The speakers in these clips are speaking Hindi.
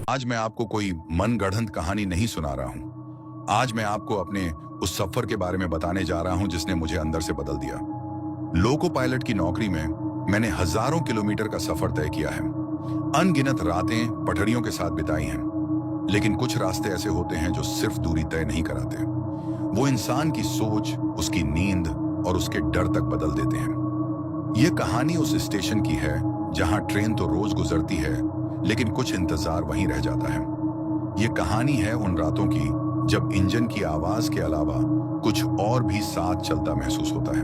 आज मैं आपको कोई मनगढ़ंत कहानी नहीं सुना रहा हूं। आज मैं आपको अपने उस सफर के बारे में बताने जा रहा हूं जिसने मुझे अंदर से बदल दिया। लोको पायलट की नौकरी में मैंने हजारों किलोमीटर का सफर तय किया है। अनगिनत रातें पटरियों के साथ बिताई हैं। लेकिन कुछ रास्ते ऐसे होते हैं जो सिर्फ दूरी तय नहीं कराते, वो इंसान की सोच, उसकी नींद और उसके डर तक बदल देते हैं। ये कहानी उस स्टेशन की है जहां ट्रेन तो रोज गुजरती है, लेकिन कुछ इंतजार वहीं रह जाता है। ये कहानी है उन रातों की जब इंजन की आवाज के अलावा कुछ और भी साथ चलता महसूस होता है।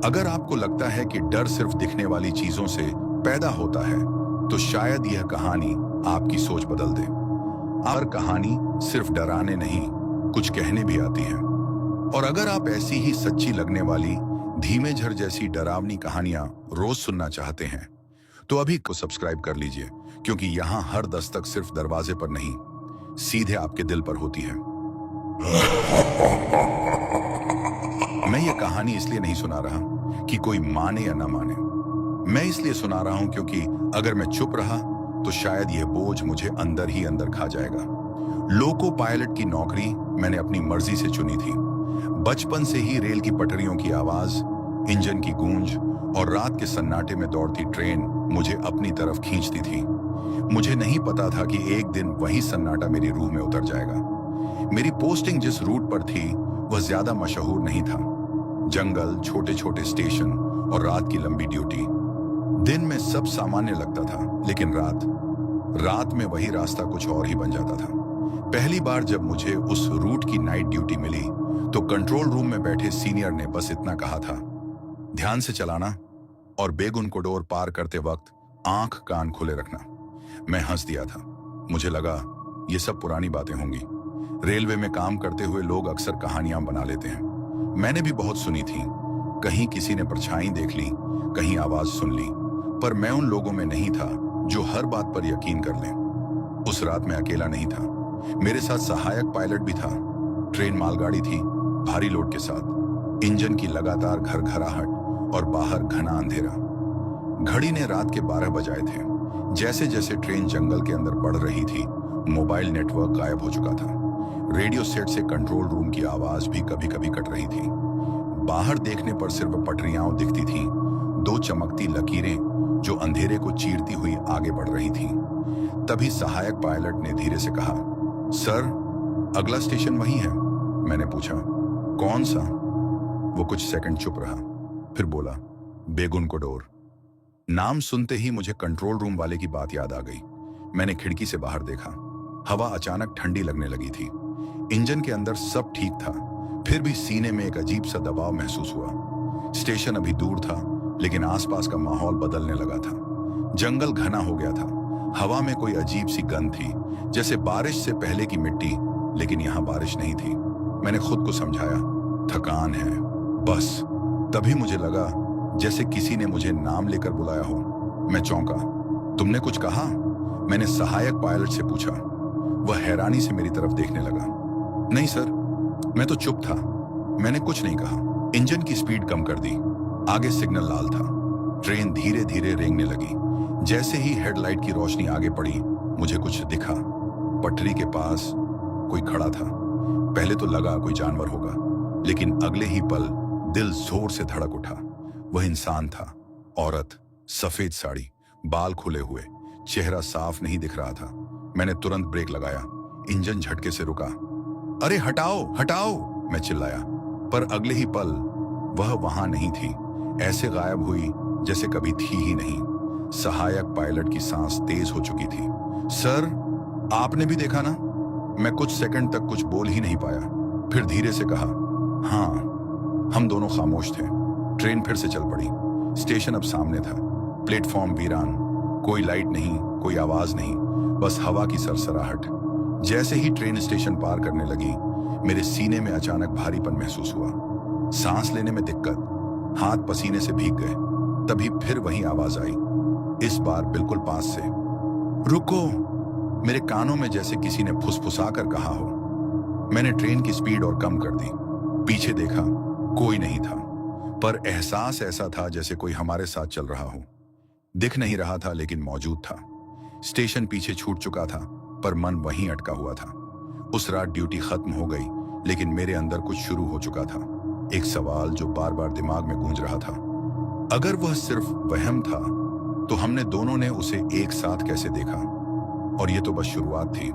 अगर आपको लगता है कि डर सिर्फ दिखने वाली चीजों से पैदा होता है, तो शायद यह कहानी आपकी सोच बदल दे। और कहानी सिर्फ डराने नहीं, कुछ कहने भी आती है। और अगर आप ऐसी ही सच्ची लगने वाली धीमे झर जैसी डरावनी कहानियां रोज सुनना चाहते हैं, तो अभी को सब्सक्राइब कर लीजिए, क्योंकि यहां हर दस्तक सिर्फ दरवाजे पर नहीं, सीधे आपके दिल पर होती है। मैं ये कहानी इसलिए नहीं सुना रहा कि कोई माने या ना माने। मैं इसलिए सुना रहा हूं क्योंकि अगर मैं चुप रहा तो शायद यह बोझ मुझे अंदर ही अंदर खा जाएगा। लोको पायलट की नौकरी मैंने अपनी मर्जी से चुनी थी। बचपन से ही रेल की पटरियों की आवाज, इंजन की गूंज और रात के सन्नाटे में दौड़ती ट्रेन मुझे अपनी तरफ खींचती थी। मुझे नहीं पता था कि एक दिन वही सन्नाटा मेरी रूह में उतर जाएगा। मेरी पोस्टिंग जिस रूट पर थी वह ज्यादा मशहूर नहीं था। जंगल, छोटे छोटे स्टेशन और रात की लंबी ड्यूटी। दिन में सब सामान्य लगता था, लेकिन रात में वही रास्ता कुछ और ही बन जाता था। पहली बार जब मुझे उस रूट की नाइट ड्यूटी मिली तो कंट्रोल रूम में बैठे सीनियर ने बस इतना कहा था, ध्यान से चलाना और बेगुन कोडोर पार करते वक्त आंख कान खुले रखना। मैं हंस दिया था। मुझे लगा ये सब पुरानी बातें होंगी। रेलवे में काम करते हुए लोग अक्सर कहानियां बना लेते हैं। मैंने भी बहुत सुनी थी। कहीं किसी ने परछाई देख ली, कहीं आवाज सुन ली, पर मैं उन लोगों में नहीं था जो हर बात पर यकीन कर लें। उस रात मैं अकेला नहीं था, मेरे साथ सहायक पायलट भी था। ट्रेन मालगाड़ी थी, भारी लोड के साथ, इंजन की लगातार घरघराहट और बाहर घना अंधेरा। घड़ी ने रात के 12 बजाए थे। जैसे जैसे ट्रेन जंगल के अंदर बढ़ रही थी, मोबाइल नेटवर्क गायब हो चुका था। रेडियो सेट से कंट्रोल रूम की आवाज भी कभी कभी कट रही थी। बाहर देखने पर सिर्फ पटरियां दिखती थीं, दो चमकती लकीरें जो अंधेरे को चीरती हुई आगे बढ़ रही थीं। तभी सहायक पायलट ने धीरे से कहा, सर, अगला स्टेशन वही है। मैंने पूछा, कौन सा? वो कुछ सेकंड चुप रहा, फिर बोला, बेगुन कोडोर। नाम सुनते ही मुझे कंट्रोल रूम वाले की बात याद आ गई। मैंने खिड़की से बाहर देखा। हवा अचानक ठंडी लगने लगी थी। इंजन के अंदर सब ठीक था, फिर भी सीने में एक अजीब सा दबाव महसूस हुआ। स्टेशन अभी दूर था, लेकिन आसपास का माहौल बदलने लगा था। जंगल घना हो गया था। हवा में कोई अजीब सी गंध थी, जैसे बारिश से पहले की मिट्टी, लेकिन यहाँ बारिश नहीं थी। मैंने खुद को समझाया, थकान है बस। तभी मुझे लगा जैसे किसी ने मुझे नाम लेकर बुलाया हो। मैं चौंका। तुमने कुछ कहा? मैंने सहायक पायलट से पूछा। वह हैरानी से मेरी तरफ देखने लगा। नहीं सर, मैं तो चुप था। मैंने कुछ नहीं कहा। इंजन की स्पीड कम कर दी। आगे सिग्नल लाल था। ट्रेन धीरे धीरे रेंगने लगी। जैसे ही हेडलाइट की रोशनी आगे पड़ी, मुझे कुछ दिखा। पटरी के पास कोई खड़ा था। पहले तो लगा कोई जानवर होगा, लेकिन अगले ही पल दिल जोर से धड़क उठा। वह इंसान था, औरत, सफेद साड़ी, बाल खुले हुए, चेहरा साफ नहीं दिख रहा था। मैंने तुरंत ब्रेक लगाया। इंजन झटके से रुका। अरे हटाओ हटाओ, मैं चिल्लाया, पर अगले ही पल वह वहां नहीं थी। ऐसे गायब हुई जैसे कभी थी ही नहीं। सहायक पायलट की सांस तेज हो चुकी थी। सर, आपने भी देखा ना? मैं कुछ सेकंड तक कुछ बोल ही नहीं पाया, फिर धीरे से कहा, हाँ। हम दोनों खामोश थे। ट्रेन फिर से चल पड़ी। स्टेशन अब सामने था। प्लेटफॉर्म वीरान, कोई लाइट नहीं, कोई आवाज नहीं, बस हवा की सरसराहट। जैसे ही ट्रेन स्टेशन पार करने लगी, मेरे सीने में अचानक भारीपन महसूस हुआ। सांस लेने में दिक्कत, हाथ पसीने से भीग गए। तभी फिर वही आवाज आई, इस बार बिल्कुल पास से, रुको। मेरे कानों में जैसे किसी ने फुसफुसा कर कहा हो। मैंने ट्रेन की स्पीड और कम कर दी। पीछे देखा, कोई नहीं था, पर एहसास ऐसा था जैसे कोई हमारे साथ चल रहा हो। दिख नहीं रहा था, लेकिन मौजूद था। स्टेशन पीछे छूट चुका था, पर मन वहीं अटका हुआ था। उस रात ड्यूटी खत्म हो गई, लेकिन मेरे अंदर कुछ शुरू हो चुका था। एक सवाल जो बार बार दिमाग में गूंज रहा था, अगर वह सिर्फ वहम था तो हमने दोनों ने उसे एक साथ कैसे देखा? और ये तो बस शुरुआत थी।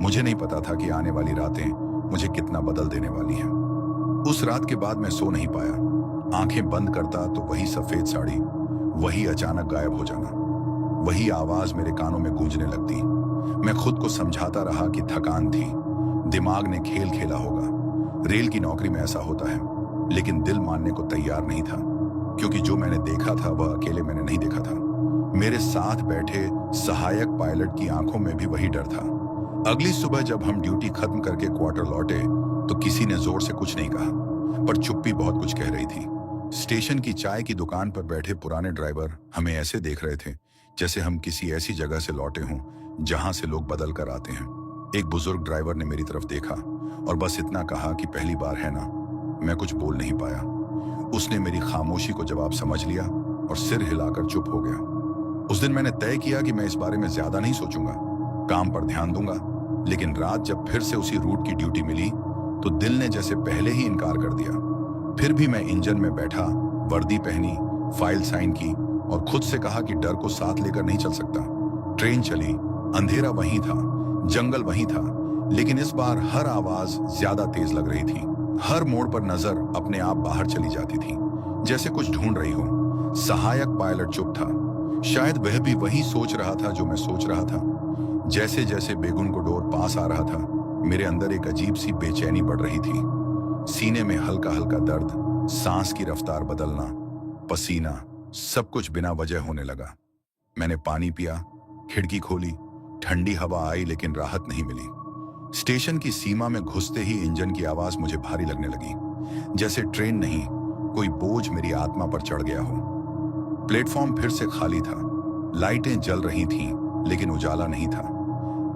मुझे नहीं पता था कि आने वाली रातें मुझे कितना बदल देने वाली हैं। उस रात के बाद मैं सो नहीं पाया। आंखें बंद करता तो वही सफेद साड़ी, वही अचानक गायब हो जाना, वही आवाज मेरे कानों में गूंजने लगती। मैं खुद को समझाता रहा कि थकान थी, दिमाग ने खेल खेला होगा। रेल की नौकरी में ऐसा होता है, लेकिन दिल मानने को तैयार नहीं था, क्योंकि जो मैंने देखा था वह अकेले मैंने नहीं देखा था। मेरे साथ बैठे सहायक पायलट की आंखों में भी वही डर था। अगली सुबह जब हम ड्यूटी खत्म करके क्वार्टर लौटे तो किसी ने जोर से कुछ नहीं कहा, पर चुप्पी बहुत कुछ कह रही थी। स्टेशन की चाय की दुकान पर बैठे पुराने ड्राइवर हमें ऐसे देख रहे थे जैसे हम किसी ऐसी जगह से लौटे हों जहां से लोग बदल कर आते हैं। एक बुजुर्ग ड्राइवर ने मेरी तरफ देखा और बस इतना कहा कि पहली बार है ना। मैं कुछ बोल नहीं पाया। उसने मेरी खामोशी को जवाब समझ लिया और सिर हिलाकर चुप हो गया। उस दिन मैंने तय किया कि मैं इस बारे में ज्यादा नहीं सोचूंगा, काम पर ध्यान दूंगा। लेकिन रात जब फिर से उसी रूट की ड्यूटी मिली तो दिल ने जैसे पहले ही इनकार कर दिया। फिर भी मैं इंजन में बैठा, वर्दी पहनी, फाइल साइन की और खुद से कहा कि डर को साथ लेकर नहीं चल सकता। ट्रेन चली, अंधेरा वहीं था, जंगल वहीं था, लेकिन इस बार हर आवाज ज्यादा तेज लग रही थी। हर मोड़ पर नजर अपने आप बाहर चली जाती थी, जैसे कुछ ढूंढ रही हो। सहायक पायलट चुप था। शायद वह भी वही सोच रहा था जो मैं सोच रहा था। जैसे जैसे बेगुन को डोर पास आ रहा था, मेरे अंदर एक अजीब सी बेचैनी बढ़ रही थी। सीने में हल्का हल्का दर्द, सांस की रफ्तार बदलना, पसीना, सब कुछ बिना वजह होने लगा। मैंने पानी पिया, खिड़की खोली, ठंडी हवा आई, लेकिन राहत नहीं मिली। स्टेशन की सीमा में घुसते ही इंजन की आवाज मुझे भारी लगने लगी, जैसे ट्रेन नहीं, कोई बोझ मेरी आत्मा पर चढ़ गया हो। प्लेटफॉर्म फिर से खाली था, लाइटें जल रही थीं, लेकिन उजाला नहीं था।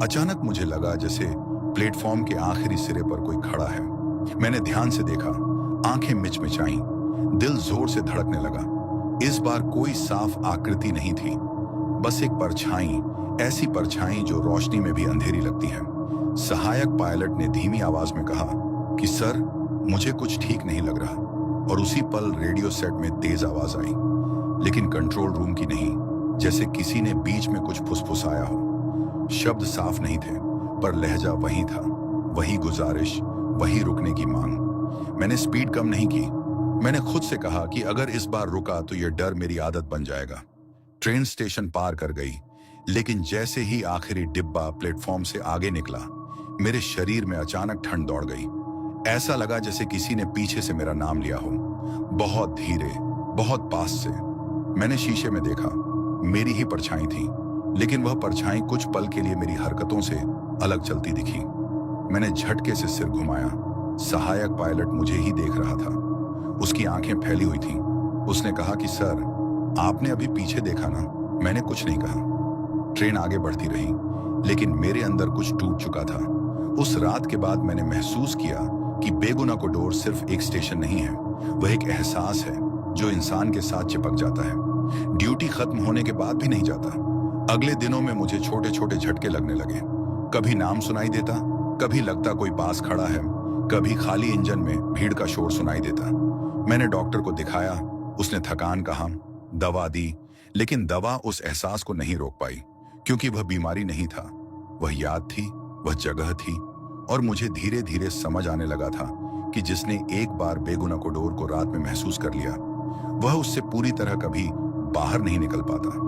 अचानक मुझे लगा जैसे प्लेटफॉर्म के आखिरी सिरे पर कोई खड़ा है। मैंने ध्यान से देखा, आंखें मिचमिचाईं, दिल जोर से धड़कने लगा। इस बार कोई साफ आकृति नहीं थी, बस एक परछाई, ऐसी परछाई जो रोशनी में भी अंधेरी लगती है। सहायक पायलट ने धीमी आवाज में कहा कि सर, मुझे कुछ ठीक नहीं लग रहा। और उसी पल रेडियो सेट में तेज आवाज आई, लेकिन कंट्रोल रूम की नहीं, जैसे किसी ने बीच में कुछ फुसफुसाया हो। शब्द साफ नहीं थे, पर लहजा वही था, वही गुजारिश, वही रुकने की मांग। मैंने स्पीड कम नहीं की। मैंने खुद से कहा कि अगर इस बार रुका तो यह डर मेरी आदत बन जाएगा। ट्रेन स्टेशन पार कर गई, लेकिन जैसे ही आखिरी डिब्बा प्लेटफॉर्म से आगे निकला, मेरे शरीर में अचानक ठंड दौड़ गई। ऐसा लगा जैसे किसी ने पीछे से मेरा नाम लिया हो, बहुत धीरे, बहुत पास से। मैंने शीशे में देखा, मेरी ही परछाई थी, लेकिन वह परछाई कुछ पल के लिए मेरी हरकतों से अलग चलती दिखी। मैंने झटके से सिर घुमाया। सहायक पायलट मुझे ही देख रहा था। उसकी आंखें फैली हुई थीं। उसने कहा कि सर, आपने अभी पीछे देखा ना? मैंने कुछ नहीं कहा। ट्रेन आगे बढ़ती रही, लेकिन मेरे अंदर कुछ टूट चुका था। उस रात के बाद मैंने महसूस किया कि बेगुना कोडोर सिर्फ एक स्टेशन नहीं है, वह एक एहसास है जो इंसान के साथ चिपक जाता है। ड्यूटी खत्म होने के बाद भी नहीं जाता। अगले दिनों में मुझे छोटे छोटे झटके लगने लगे। कभी नाम सुनाई देता, कभी लगता कोई पास खड़ा है, कभी खाली इंजन में भीड़ का शोर सुनाई देता। मैंने डॉक्टर को दिखाया, उसने थकान कहा, दवा दी, लेकिन दवा उस एहसास को नहीं रोक पाई, क्योंकि वह बीमारी नहीं था, वह याद थी, वह जगह थी। और मुझे धीरे धीरे समझ आने लगा था कि जिसने एक बार बेगुना कोडोर को रात में महसूस कर लिया, वह उससे पूरी तरह कभी बाहर नहीं निकल पाता।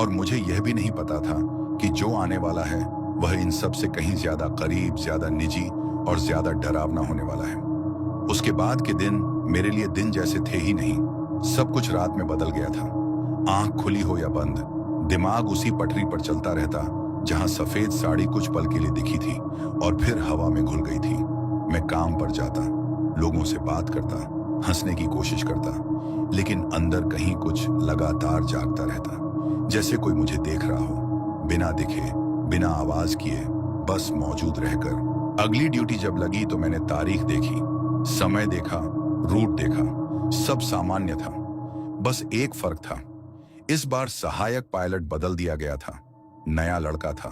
और मुझे यह भी नहीं पता था कि जो आने वाला है वह इन सब से कहीं ज्यादा करीब, ज्यादा निजी और ज्यादा डरावना होने वाला है। उसके बाद के दिन मेरे लिए दिन जैसे थे ही नहीं। सब कुछ रात में बदल गया था। आंख खुली हो या बंद, दिमाग उसी पटरी पर चलता रहता जहां सफेद साड़ी कुछ पल के लिए दिखी थी और फिर हवा में घुल गई थी। मैं काम पर जाता, लोगों से बात करता, हंसने की कोशिश करता, लेकिन अंदर कहीं कुछ लगातार जागता रहता, जैसे कोई मुझे देख रहा हो, बिना दिखे, बिना आवाज किए, बस मौजूद रहकर। अगली ड्यूटी जब लगी तो मैंने तारीख देखी, समय देखा, रूट देखा, सब सामान्य था। बस एक फर्क था, इस बार सहायक पायलट बदल दिया गया था। नया लड़का था,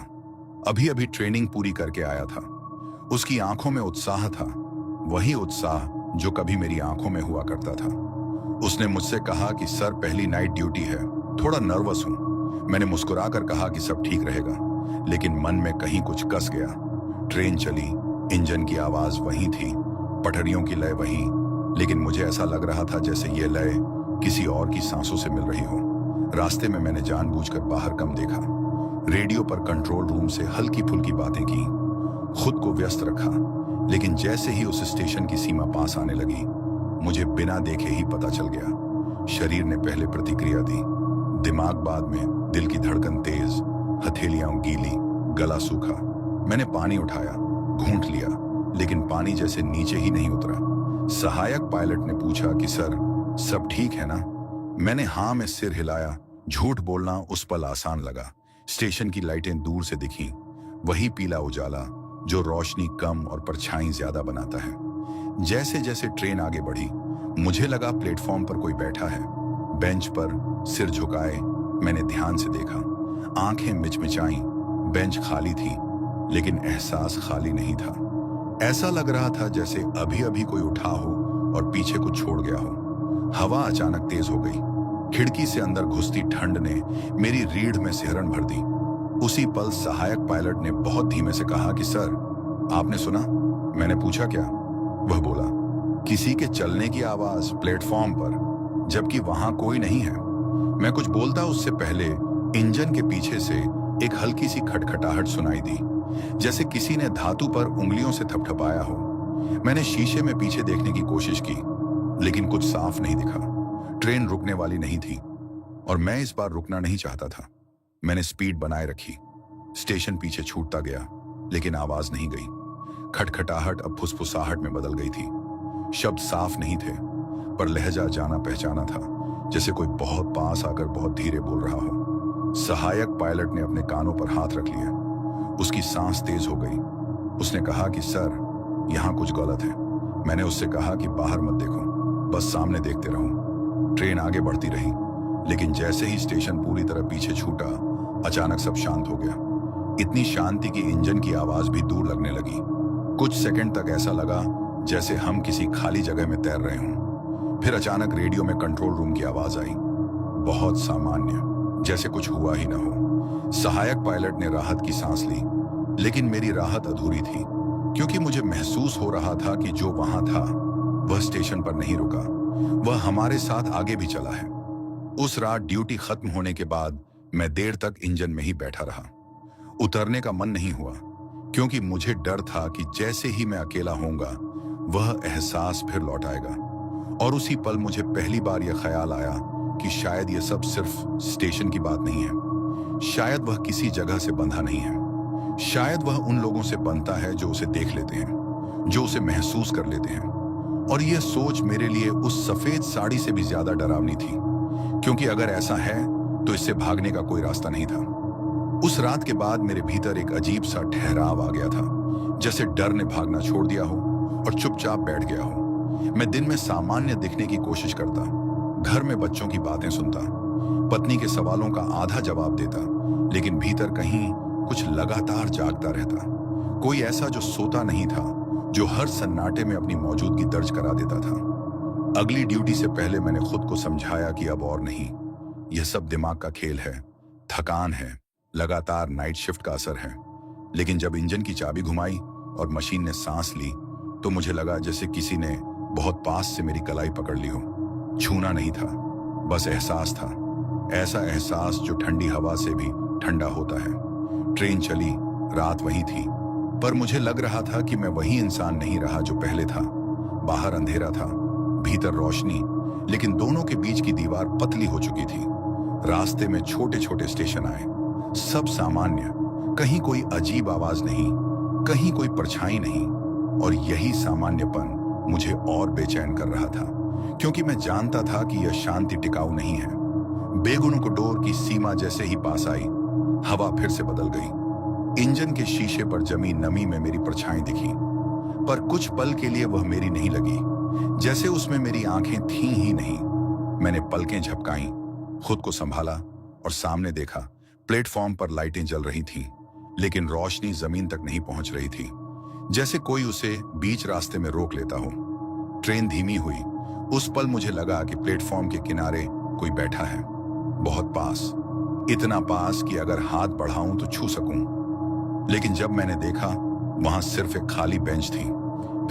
अभी अभी ट्रेनिंग पूरी करके आया था। उसकी आंखों में उत्साह था, वही उत्साह जो कभी मेरी आंखों में हुआ करता था। उसने मुझसे कहा कि सर, पहली नाइट ड्यूटी है, थोड़ा नर्वस हूं। मैंने मुस्कुराकर कहा कि सब ठीक रहेगा, लेकिन मन में कहीं कुछ कस गया। ट्रेन चली, इंजन की आवाज वही थी, पटरियों की लय वही, लेकिन मुझे ऐसा लग रहा था जैसे ये लय किसी और की सांसों से मिल रही हो। रास्ते में मैंने जानबूझकर बाहर कम देखा, रेडियो पर कंट्रोल रूम से हल्की फुल्की बातें की, खुद को व्यस्त रखा। लेकिन जैसे ही उस स्टेशन की सीमा पास आने लगी, मुझे बिना देखे ही पता चल गया। शरीर ने पहले प्रतिक्रिया दी, दिमाग बाद में, दिल की धड़कन तेज, हथेलियां गीली, गला सूखा। मैंने पानी उठाया, घूंट लिया, लेकिन पानी जैसे नीचे ही नहीं उतरा। सहायक पायलट ने पूछा कि सर, सब ठीक है ना? मैंने हाँ में सिर हिलाया। झूठ बोलना उस पल आसान लगा। स्टेशन की लाइटें दूर से दिखीं, वही पीला उजाला जो रोशनी कम और परछाई ज्यादा बनाता है। जैसे जैसे ट्रेन आगे बढ़ी, मुझे लगा प्लेटफॉर्म पर कोई बैठा है। बेंच पर सिर झुकाए मैंने ध्यान से देखा, आंखें मिचमिचाई। बेंच खाली थी, लेकिन एहसास खाली नहीं था। ऐसा लग रहा था जैसे अभी अभी कोई उठा हो और पीछे कुछ छोड़ गया हो। हवा अचानक तेज हो गई। खिड़की से अंदर घुसती ठंड ने मेरी रीढ़ में सिहरन भर दी। उसी पल सहायक पायलट ने बहुत धीमे से कहा कि सर, आपने सुना? मैंने पूछा क्या? वह बोला, किसी के चलने की आवाज प्लेटफॉर्म पर, जबकि वहां कोई नहीं है। मैं कुछ बोलता उससे पहले इंजन के पीछे से एक हल्की सी खटखटाहट सुनाई दी, जैसे किसी ने धातु पर उंगलियों से थपथपाया हो। मैंने शीशे में पीछे देखने की कोशिश की, लेकिन कुछ साफ नहीं दिखा। ट्रेन रुकने वाली नहीं थी और मैं इस बार रुकना नहीं चाहता था। मैंने स्पीड बनाए रखी। स्टेशन पीछे छूटता गया, लेकिन आवाज नहीं गई। खटखटाहट अब फुसफुसाहट में बदल गई थी। शब्द साफ नहीं थे, पर लहजा जाना पहचाना था, जैसे कोई बहुत पास आकर बहुत धीरे बोल रहा हो। सहायक पायलट ने अपने कानों पर हाथ रख लिया। उसकी सांस तेज हो गई। उसने कहा कि सर, यहाँ कुछ गलत है। मैंने उससे कहा कि बाहर मत देखो, बस सामने देखते रहो। ट्रेन आगे बढ़ती रही, लेकिन जैसे ही स्टेशन पूरी तरह पीछे छूटा, अचानक सब शांत हो गया। इतनी शांति कि इंजन की आवाज भी दूर लगने लगी। कुछ सेकंड तक ऐसा लगा जैसे हम किसी खाली जगह में तैर रहे हों। फिर अचानक रेडियो में कंट्रोल रूम की आवाज आई, बहुत सामान्य, जैसे कुछ हुआ ही ना हो। सहायक पायलट ने राहत की सांस ली, लेकिन मेरी राहत अधूरी थी, क्योंकि मुझे महसूस हो रहा था कि जो वहां था वह स्टेशन पर नहीं रुका, वह हमारे साथ आगे भी चला है। उस रात ड्यूटी खत्म होने के बाद मैं देर तक इंजन में ही बैठा रहा। उतरने का मन नहीं हुआ, क्योंकि मुझे डर था कि जैसे ही मैं अकेला होऊंगा, वह एहसास फिर लौट आएगा। और उसी पल मुझे पहली बार यह ख्याल आया कि शायद यह सब सिर्फ स्टेशन की बात नहीं है। शायद वह किसी जगह से बंधा नहीं है। शायद वह उन लोगों से बनता है जो उसे देख लेते हैं, जो उसे महसूस कर लेते हैं। और यह सोच मेरे लिए उस सफेद साड़ी से भी ज्यादा डरावनी थी, क्योंकि अगर ऐसा है तो इससे भागने का कोई रास्ता नहीं था। उस रात के बाद मेरे भीतर एक अजीब सा ठहराव आ गया था, जैसे डर ने भागना छोड़ दिया हो और चुपचाप बैठ गया हो। मैं दिन में सामान्य दिखने की कोशिश करता, घर में बच्चों की बातें सुनता, पत्नी के सवालों का आधा जवाब देता, लेकिन भीतर कहीं कुछ लगातार जागता रहता। कोई ऐसा जो सोता नहीं था, जो हर सन्नाटे में अपनी मौजूदगी दर्ज करा देता था। अगली ड्यूटी से पहले मैंने खुद को समझाया कि अब और नहीं, यह सब दिमाग का खेल है, थकान है, लगातार नाइट शिफ्ट का असर है। लेकिन जब इंजन की चाबी घुमाई और मशीन ने सांस ली, तो मुझे लगा जैसे किसी ने बहुत पास से मेरी कलाई पकड़ ली हो। छूना नहीं था, बस एहसास था, ऐसा एहसास जो ठंडी हवा से भी ठंडा होता है। ट्रेन चली, रात वही थी, पर मुझे लग रहा था कि मैं वही इंसान नहीं रहा जो पहले था। बाहर अंधेरा था, भीतर रोशनी, लेकिन दोनों के बीच की दीवार पतली हो चुकी थी। रास्ते में छोटे छोटे स्टेशन आए, सब सामान्य, कहीं कोई अजीब आवाज नहीं, कहीं कोई परछाई नहीं। और यही सामान्यपन मुझे और बेचैन कर रहा था, क्योंकि मैं जानता था कि यह शांति टिकाऊ नहीं है। बेगुनकोडोर की सीमा जैसे ही पास आई, हवा फिर से बदल गई। इंजन के शीशे पर जमी नमी में मेरी परछाई दिखी, पर कुछ पल के लिए वह मेरी नहीं लगी, जैसे उसमें मेरी आंखें थीं ही नहीं। मैंने पलकें झपकाईं, खुद को संभाला और सामने देखा। प्लेटफॉर्म पर लाइटें जल रही थीं। लेकिन रोशनी जमीन तक नहीं पहुंच रही थी, जैसे कोई उसे बीच रास्ते में रोक लेता हो। ट्रेन धीमी हुई। उस पल मुझे लगा कि प्लेटफॉर्म के किनारे कोई बैठा है, बहुत पास, इतना पास कि अगर हाथ बढ़ाऊं तो छू सकूं। लेकिन जब मैंने देखा, वहां सिर्फ एक खाली बेंच थी।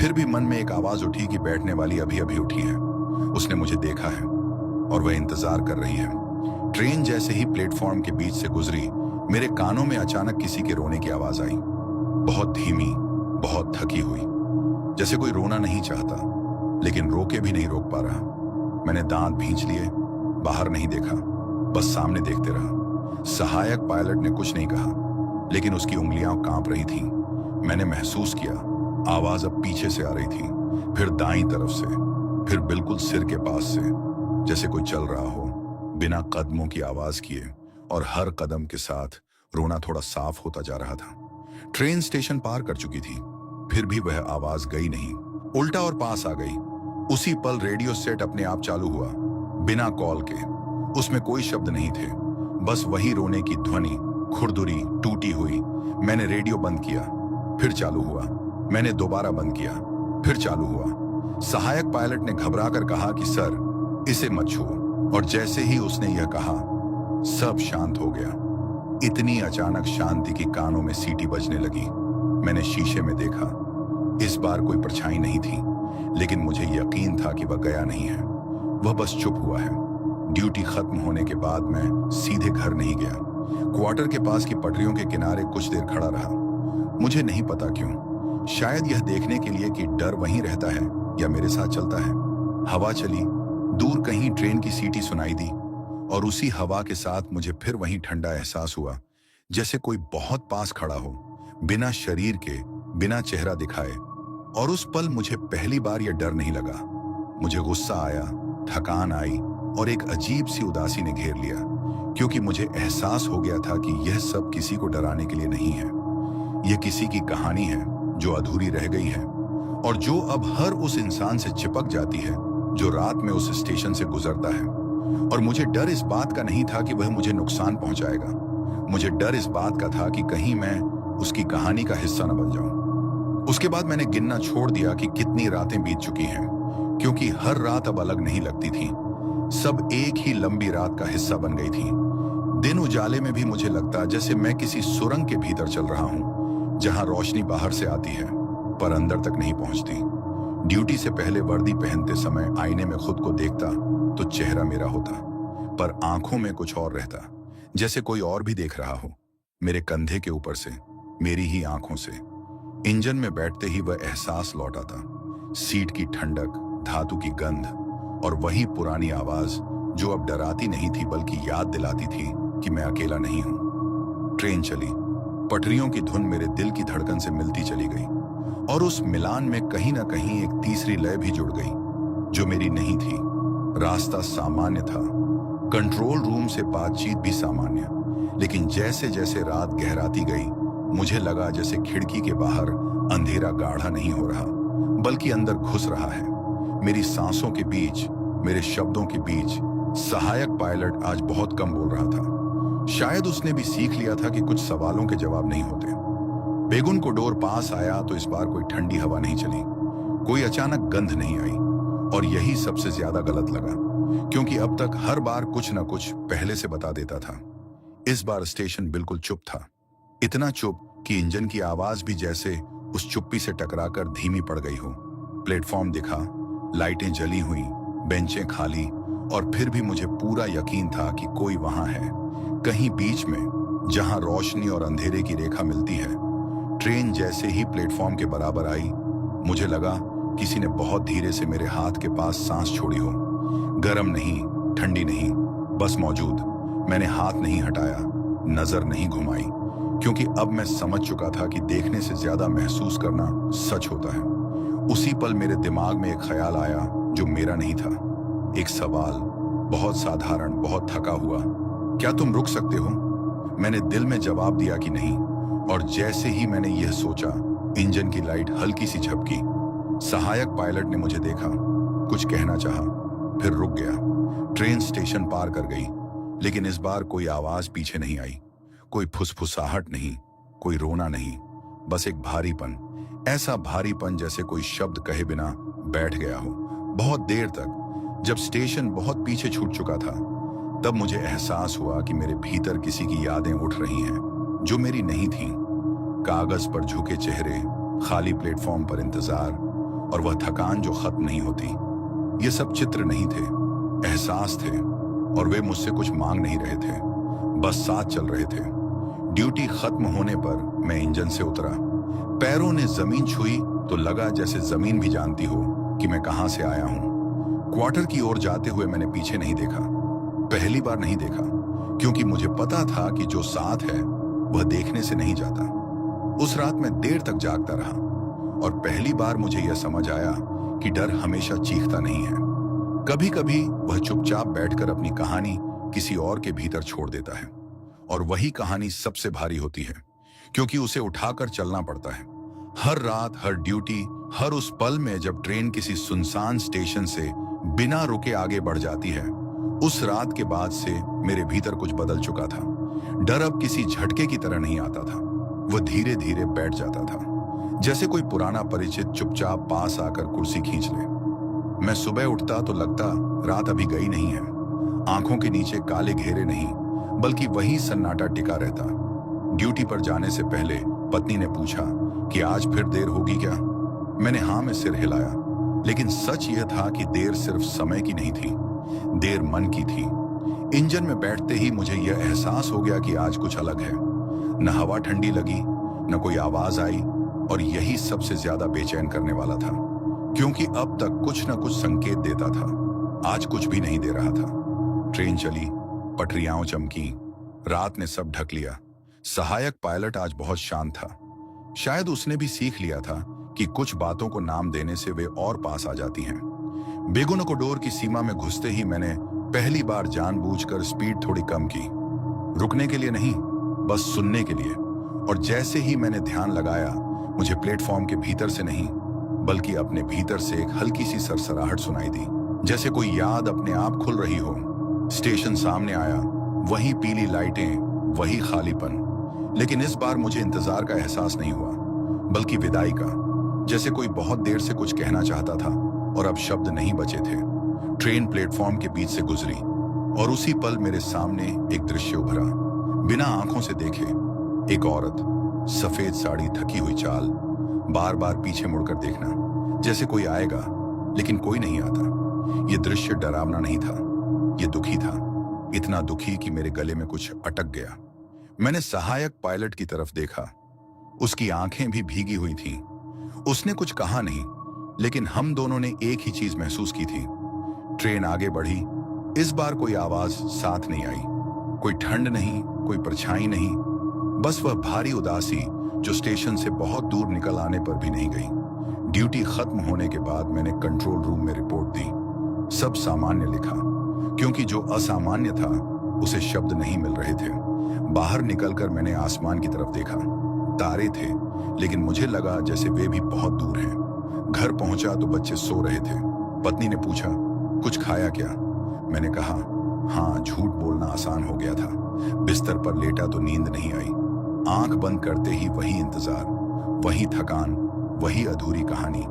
फिर भी मन में एक आवाज उठी कि बैठने वाली अभी अभी उठी है, उसने मुझे देखा है और वह इंतजार कर रही है। ट्रेन जैसे ही प्लेटफॉर्म के बीच से गुजरी, मेरे कानों में अचानक किसी के रोने की आवाज आई, बहुत धीमी, बहुत थकी हुई, जैसे कोई रोना नहीं चाहता लेकिन रोके भी नहीं रोक पा रहा। मैंने दांत भींच लिए, बाहर नहीं देखा, बस सामने देखते रहा। सहायक पायलट ने कुछ नहीं कहा, लेकिन उसकी उंगलियां कांप रही थीं। मैंने महसूस किया, आवाज अब पीछे से आ रही थी, फिर दाईं तरफ से, फिर बिल्कुल सिर के पास से, जैसे कोई चल रहा हो बिना कदमों की आवाज किए, और हर कदम के साथ रोना थोड़ा साफ होता जा रहा था। ट्रेन स्टेशन पार कर चुकी थी, फिर भी वह आवाज गई नहीं, उल्टा और पास आ गई। उसी पल रेडियो सेट अपने आप चालू हुआ, बिना कॉल के। उसमें कोई शब्द नहीं थे, बस वही रोने की ध्वनि, खुरदुरी, टूटी हुई। मैंने रेडियो बंद किया, फिर चालू हुआ। मैंने दोबारा बंद किया, फिर चालू हुआ। सहायक पायलट ने घबराकर कहा कि सर, इसे मत छुओ। और जैसे ही उसने यह कहा, सब शांत हो गया। इतनी अचानक शांति की कानों में सीटी बजने लगी। मैंने शीशे में देखा, इस बार कोई परछाई नहीं थी, लेकिन मुझे यकीन था कि वह गया नहीं है, वह बस चुप हुआ है। ड्यूटी खत्म होने के बाद मैं सीधे घर नहीं गया। क्वार्टर के पास की पटरियों के किनारे कुछ देर खड़ा रहा। मुझे नहीं पता क्यों, शायद यह देखने के लिए कि डर वहीं रहता है या मेरे साथ चलता है। हवा चली, दूर कहीं ट्रेन की सीटी सुनाई दी, और उसी हवा के साथ मुझे फिर वहीं ठंडा एहसास हुआ, जैसे कोई बहुत पास खड़ा हो, बिना शरीर के, बिना चेहरा दिखाए। और उस पल मुझे पहली बार यह डर नहीं लगा, मुझे गुस्सा आया, थकान आई, और एक अजीब सी उदासी ने घेर लिया, क्योंकि मुझे एहसास हो गया था कि यह सब किसी को डराने के लिए नहीं है। यह किसी की कहानी है जो अधूरी रह गई है, और जो अब हर उस इंसान से चिपक जाती है जो रात में उस स्टेशन से गुजरता है। और मुझे डर इस बात का नहीं था कि वह मुझे नुकसान पहुंचाएगा, मुझे डर इस बात का था कि कहीं मैं उसकी कहानी का हिस्सा न बन जाऊं। उसके बाद मैंने गिनना छोड़ दिया कि कितनी रातें बीत चुकी हैं, क्योंकि हर रात अब अलग नहीं लगती थी, सब एक ही लंबी रात का हिस्सा बन गई थी। दिन उजाले में भी मुझे लगता जैसे मैं किसी सुरंग के भीतर चल रहा हूं, जहां रोशनी बाहर से आती है पर अंदर तक नहीं पहुंचती। ड्यूटी से पहले वर्दी पहनते समय आईने में खुद को देखता तो चेहरा मेरा होता, पर आंखों में कुछ और रहता, जैसे कोई और भी देख रहा हो, मेरे कंधे के ऊपर से, मेरी ही आंखों से। इंजन में बैठते ही वह एहसास लौटा था, सीट की ठंडक, धातु की गंध, और वही पुरानी आवाज जो अब डराती नहीं थी बल्कि याद दिलाती थी कि मैं अकेला नहीं हूं। ट्रेन चली, पटरियों की धुन मेरे दिल की धड़कन से मिलती चली गई, और उस मिलान में कहीं ना कहीं एक तीसरी लय भी जुड़ गई जो मेरी नहीं थी। रास्ता सामान्य था, कंट्रोल रूम से बातचीत भी सामान्य, लेकिन जैसे जैसे रात गहराती गई, मुझे लगा जैसे खिड़की के बाहर अंधेरा गाढ़ा नहीं हो रहा बल्कि अंदर घुस रहा है। मेरी सांसों के बीच, मेरे शब्दों के बीच सहायक पायलट आज बहुत कम बोल रहा था। शायद उसने भी सीख लिया था कि कुछ सवालों के जवाब नहीं होते। बेगुन को डोर पास आया तो इस बार कोई ठंडी हवा नहीं चली, कोई अचानक गंध नहीं आई, और यही सबसे ज्यादा गलत लगा, क्योंकि अब तक हर बार कुछ न कुछ पहले से बता देता था। इस बार स्टेशन बिल्कुल चुप था, इतना चुप कि इंजन की आवाज भी जैसे उस चुप्पी से टकराकर धीमी पड़ गई हो। प्लेटफॉर्म दिखा, लाइटें जली हुई, बेंचें खाली, और फिर भी मुझे पूरा यकीन था कि कोई वहां है, कहीं बीच में, जहां रोशनी और अंधेरे की रेखा मिलती है। ट्रेन जैसे ही प्लेटफॉर्म के बराबर आई, मुझे लगा किसी ने बहुत धीरे से मेरे हाथ के पास सांस छोड़ी हो, गर्म नहीं, ठंडी नहीं, बस मौजूद। मैंने हाथ नहीं हटाया, नजर नहीं घुमाई, क्योंकि अब मैं समझ चुका था कि देखने से ज्यादा महसूस करना सच होता है। उसी पल मेरे दिमाग में एक ख्याल आया जो मेरा नहीं था, एक सवाल, बहुत साधारण, बहुत थका हुआ, क्या तुम रुक सकते हो? मैंने दिल में जवाब दिया कि नहीं, और जैसे ही मैंने यह सोचा, इंजन की लाइट हल्की सी झपकी। सहायक पायलट ने मुझे देखा, कुछ कहना चाहा, फिर रुक गया। ट्रेन स्टेशन पार कर गई, लेकिन इस बार कोई आवाज पीछे नहीं आई, कोई फुसफुसाहट नहीं, कोई रोना नहीं, बस एक भारीपन, ऐसा भारीपन जैसे कोई शब्द कहे बिना बैठ गया हो। बहुत देर तक, जब स्टेशन बहुत पीछे छूट चुका था, तब मुझे एहसास हुआ कि मेरे भीतर किसी की यादें उठ रही हैं जो मेरी नहीं थीं। कागज पर झुके चेहरे, खाली प्लेटफॉर्म पर इंतजार, और वह थकान जो खत्म नहीं होती। ये सब चित्र नहीं थे, एहसास थे, और वे मुझसे कुछ मांग नहीं रहे थे, बस साथ चल रहे थे। ड्यूटी खत्म होने पर मैं इंजन से उतरा। पैरों ने जमीन छुई तो लगा जैसे जमीन भी जानती हो कि मैं कहां से आया हूं। क्वार्टर की ओर जाते हुए मैंने पीछे नहीं देखा। पहली बार नहीं देखा, क्योंकि मुझे पता था कि जो साथ है वह देखने से नहीं जाता। उस रात मैं देर तक जागता रहा, और पहली बार मुझे यह समझ आया कि डर हमेशा चीखता नहीं है। कभी कभी वह चुपचाप बैठकर अपनी कहानी किसी और के भीतर छोड़ देता है, और वही कहानी सबसे भारी होती है, क्योंकि उसे उठाकर चलना पड़ता है। हर रात, हर ड्यूटी, हर उस पल में जब ट्रेन किसी सुनसान स्टेशन से बिना रुके आगे बढ़ जाती है, उस रात के बाद से मेरे भीतर कुछ बदल चुका था। डर अब किसी झटके की तरह नहीं आता था, वह धीरे धीरे बैठ जाता था, जैसे कोई पुराना परिचित चुपचाप पास आकर कुर्सी खींच ले। मैं सुबह उठता तो लगता रात अभी गई नहीं है। आंखों के नीचे काले घेरे नहीं, बल्कि वही सन्नाटा टिका रहता। ड्यूटी पर जाने से पहले पत्नी ने पूछा कि आज फिर देर होगी क्या। मैंने हाँ में सिर हिलाया, लेकिन सच यह था कि देर सिर्फ समय की नहीं थी, देर मन की थी। इंजन में बैठते ही मुझे यह एहसास हो गया कि आज कुछ अलग है। न हवा ठंडी लगी, न कोई आवाज आई, और यही सबसे ज्यादा बेचैन करने वाला था, क्योंकि अब तक कुछ न कुछ संकेत देता था, आज कुछ भी नहीं दे रहा था। ट्रेन चली, पटरियां चमकी, रात ने सब ढक लिया। सहायक पायलट आज बहुत शांत था। शायद उसने भी सीख लिया था कि कुछ बातों को नाम देने से वे और पास आ जाती हैं। बेगुनकोडोर की सीमा में घुसते ही मैंने पहली बार जानबूझकर स्पीड थोड़ी कम की, रुकने के लिए नहीं, बस सुनने के लिए। और जैसे ही मैंने ध्यान लगाया, मुझे प्लेटफॉर्म के भीतर से नहीं, बल्कि अपने भीतर से एक हल्की सी सरसराहट सुनाई दी, जैसे कोई याद अपने आप खुल रही हो। स्टेशन सामने आया, वही पीली लाइटें, वही खालीपन, लेकिन इस बार मुझे इंतजार का एहसास नहीं हुआ, बल्कि विदाई का। जैसे कोई बहुत देर से कुछ कहना चाहता था और अब शब्द नहीं बचे थे। ट्रेन प्लेटफॉर्म के बीच से गुजरी, और उसी पल मेरे सामने एक दृश्य उभरा, बिना आंखों से देखे। एक औरत, सफेद साड़ी, थकी हुई चाल, बार बार पीछे मुड़कर देखना, जैसे कोई आएगा, लेकिन कोई नहीं आता। यह दृश्य डरावना नहीं था, यह दुखी था, इतना दुखी कि मेरे गले में कुछ अटक गया। मैंने सहायक पायलट की तरफ देखा, उसकी आंखें भी भीगी हुई थीं। उसने कुछ कहा नहीं, लेकिन हम दोनों ने एक ही चीज महसूस की थी। ट्रेन आगे बढ़ी, इस बार कोई आवाज साथ नहीं आई, कोई ठंड नहीं, कोई परछाई नहीं, बस वह भारी उदासी जो स्टेशन से बहुत दूर निकल आने पर भी नहीं गई। ड्यूटी खत्म होने के बाद मैंने कंट्रोल रूम में रिपोर्ट दी। सब सामान्य लिखा, क्योंकि जो असामान्य था उसे शब्द नहीं मिल रहे थे। बाहर निकलकर मैंने आसमान की तरफ देखा। तारे थे, लेकिन मुझे लगा जैसे वे भी बहुत दूर हैं। घर पहुंचा तो बच्चे सो रहे थे। पत्नी ने पूछा, कुछ खाया क्या? मैंने कहा, हाँ। झूठ बोलना आसान हो गया था। बिस्तर पर लेटा तो नींद नहीं आई। आंख बंद करते ही वही इंतजार, वही थकान, वही अधूरी कहानी।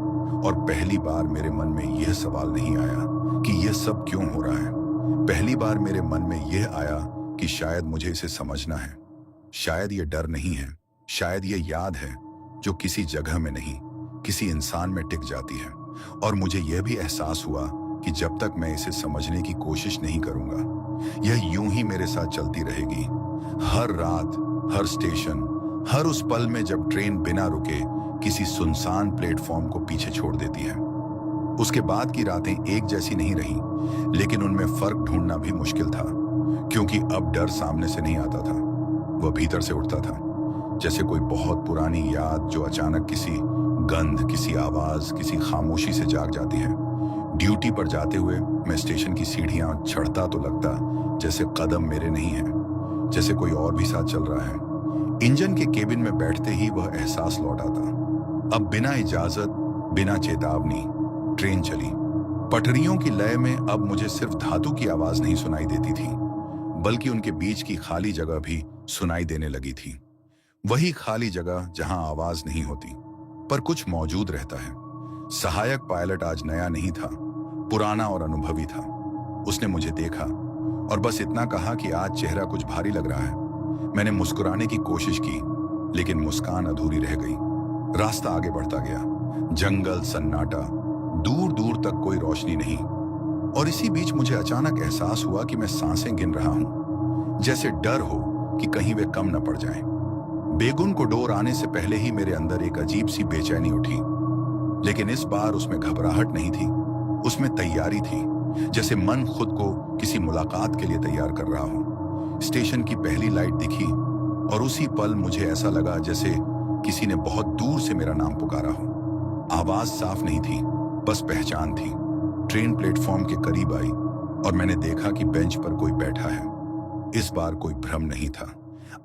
और पहली बार मेरे मन में यह सवाल नहीं आया कि यह सब क्यों हो रहा है। पहली बार मेरे मन में यह आया कि शायद मुझे इसे समझना है। शायद ये डर नहीं है, शायद ये याद है जो किसी जगह में नहीं, किसी इंसान में टिक जाती है। और मुझे यह भी एहसास हुआ कि जब तक मैं इसे समझने की कोशिश नहीं करूंगा, यह यूं ही मेरे साथ चलती रहेगी। हर रात, हर स्टेशन, हर उस पल में जब ट्रेन बिना रुके किसी सुनसान प्लेटफॉर्म को पीछे छोड़ देती है। उसके बाद की रातें एक जैसी नहीं रही, लेकिन उनमें फर्क ढूंढना भी मुश्किल था, क्योंकि अब डर सामने से नहीं आता था, वह भीतर से उठता था। जैसे कोई बहुत पुरानी याद जो अचानक किसी गंध, किसी आवाज, किसी खामोशी से जाग जाती है। ड्यूटी पर जाते हुए मैं स्टेशन की सीढ़ियां चढ़ता तो लगता जैसे कदम मेरे नहीं हैं, जैसे कोई और भी साथ चल रहा है। इंजन के केबिन में बैठते ही वह एहसास लौट आता। अब बिना इजाजत, बिना चेतावनी ट्रेन चली। पटरियों की लय में अब मुझे सिर्फ धातु की आवाज नहीं सुनाई देती थी, बल्कि उनके बीच की खाली जगह भी सुनाई देने लगी थी। वही खाली जगह जहां आवाज नहीं होती पर कुछ मौजूद रहता है। सहायक पायलट आज नया नहीं था, पुराना और अनुभवी था। उसने मुझे देखा और बस इतना कहा कि आज चेहरा कुछ भारी लग रहा है। मैंने मुस्कुराने की कोशिश की, लेकिन मुस्कान अधूरी रह गई। रास्ता आगे बढ़ता गया, जंगल, सन्नाटा, दूर दूर तक कोई रोशनी नहीं। और इसी बीच मुझे अचानक एहसास हुआ कि मैं सांसें गिन रहा हूं, जैसे डर हो कि कहीं वे कम न पड़ जाएं। बेगुन को डोर आने से पहले ही मेरे अंदर एक अजीब सी बेचैनी उठी, लेकिन इस बार उसमें घबराहट नहीं थी, उसमें तैयारी थी, जैसे मन खुद को किसी मुलाकात के लिए तैयार कर रहा हो। स्टेशन की पहली लाइट दिखी और उसी पल मुझे ऐसा लगा जैसे किसी ने बहुत दूर से मेरा नाम पुकारा हो। आवाज साफ नहीं थी, बस पहचान थी। ट्रेन प्लेटफॉर्म के करीब आई और मैंने देखा कि बेंच पर कोई बैठा है। इस बार कोई भ्रम नहीं था,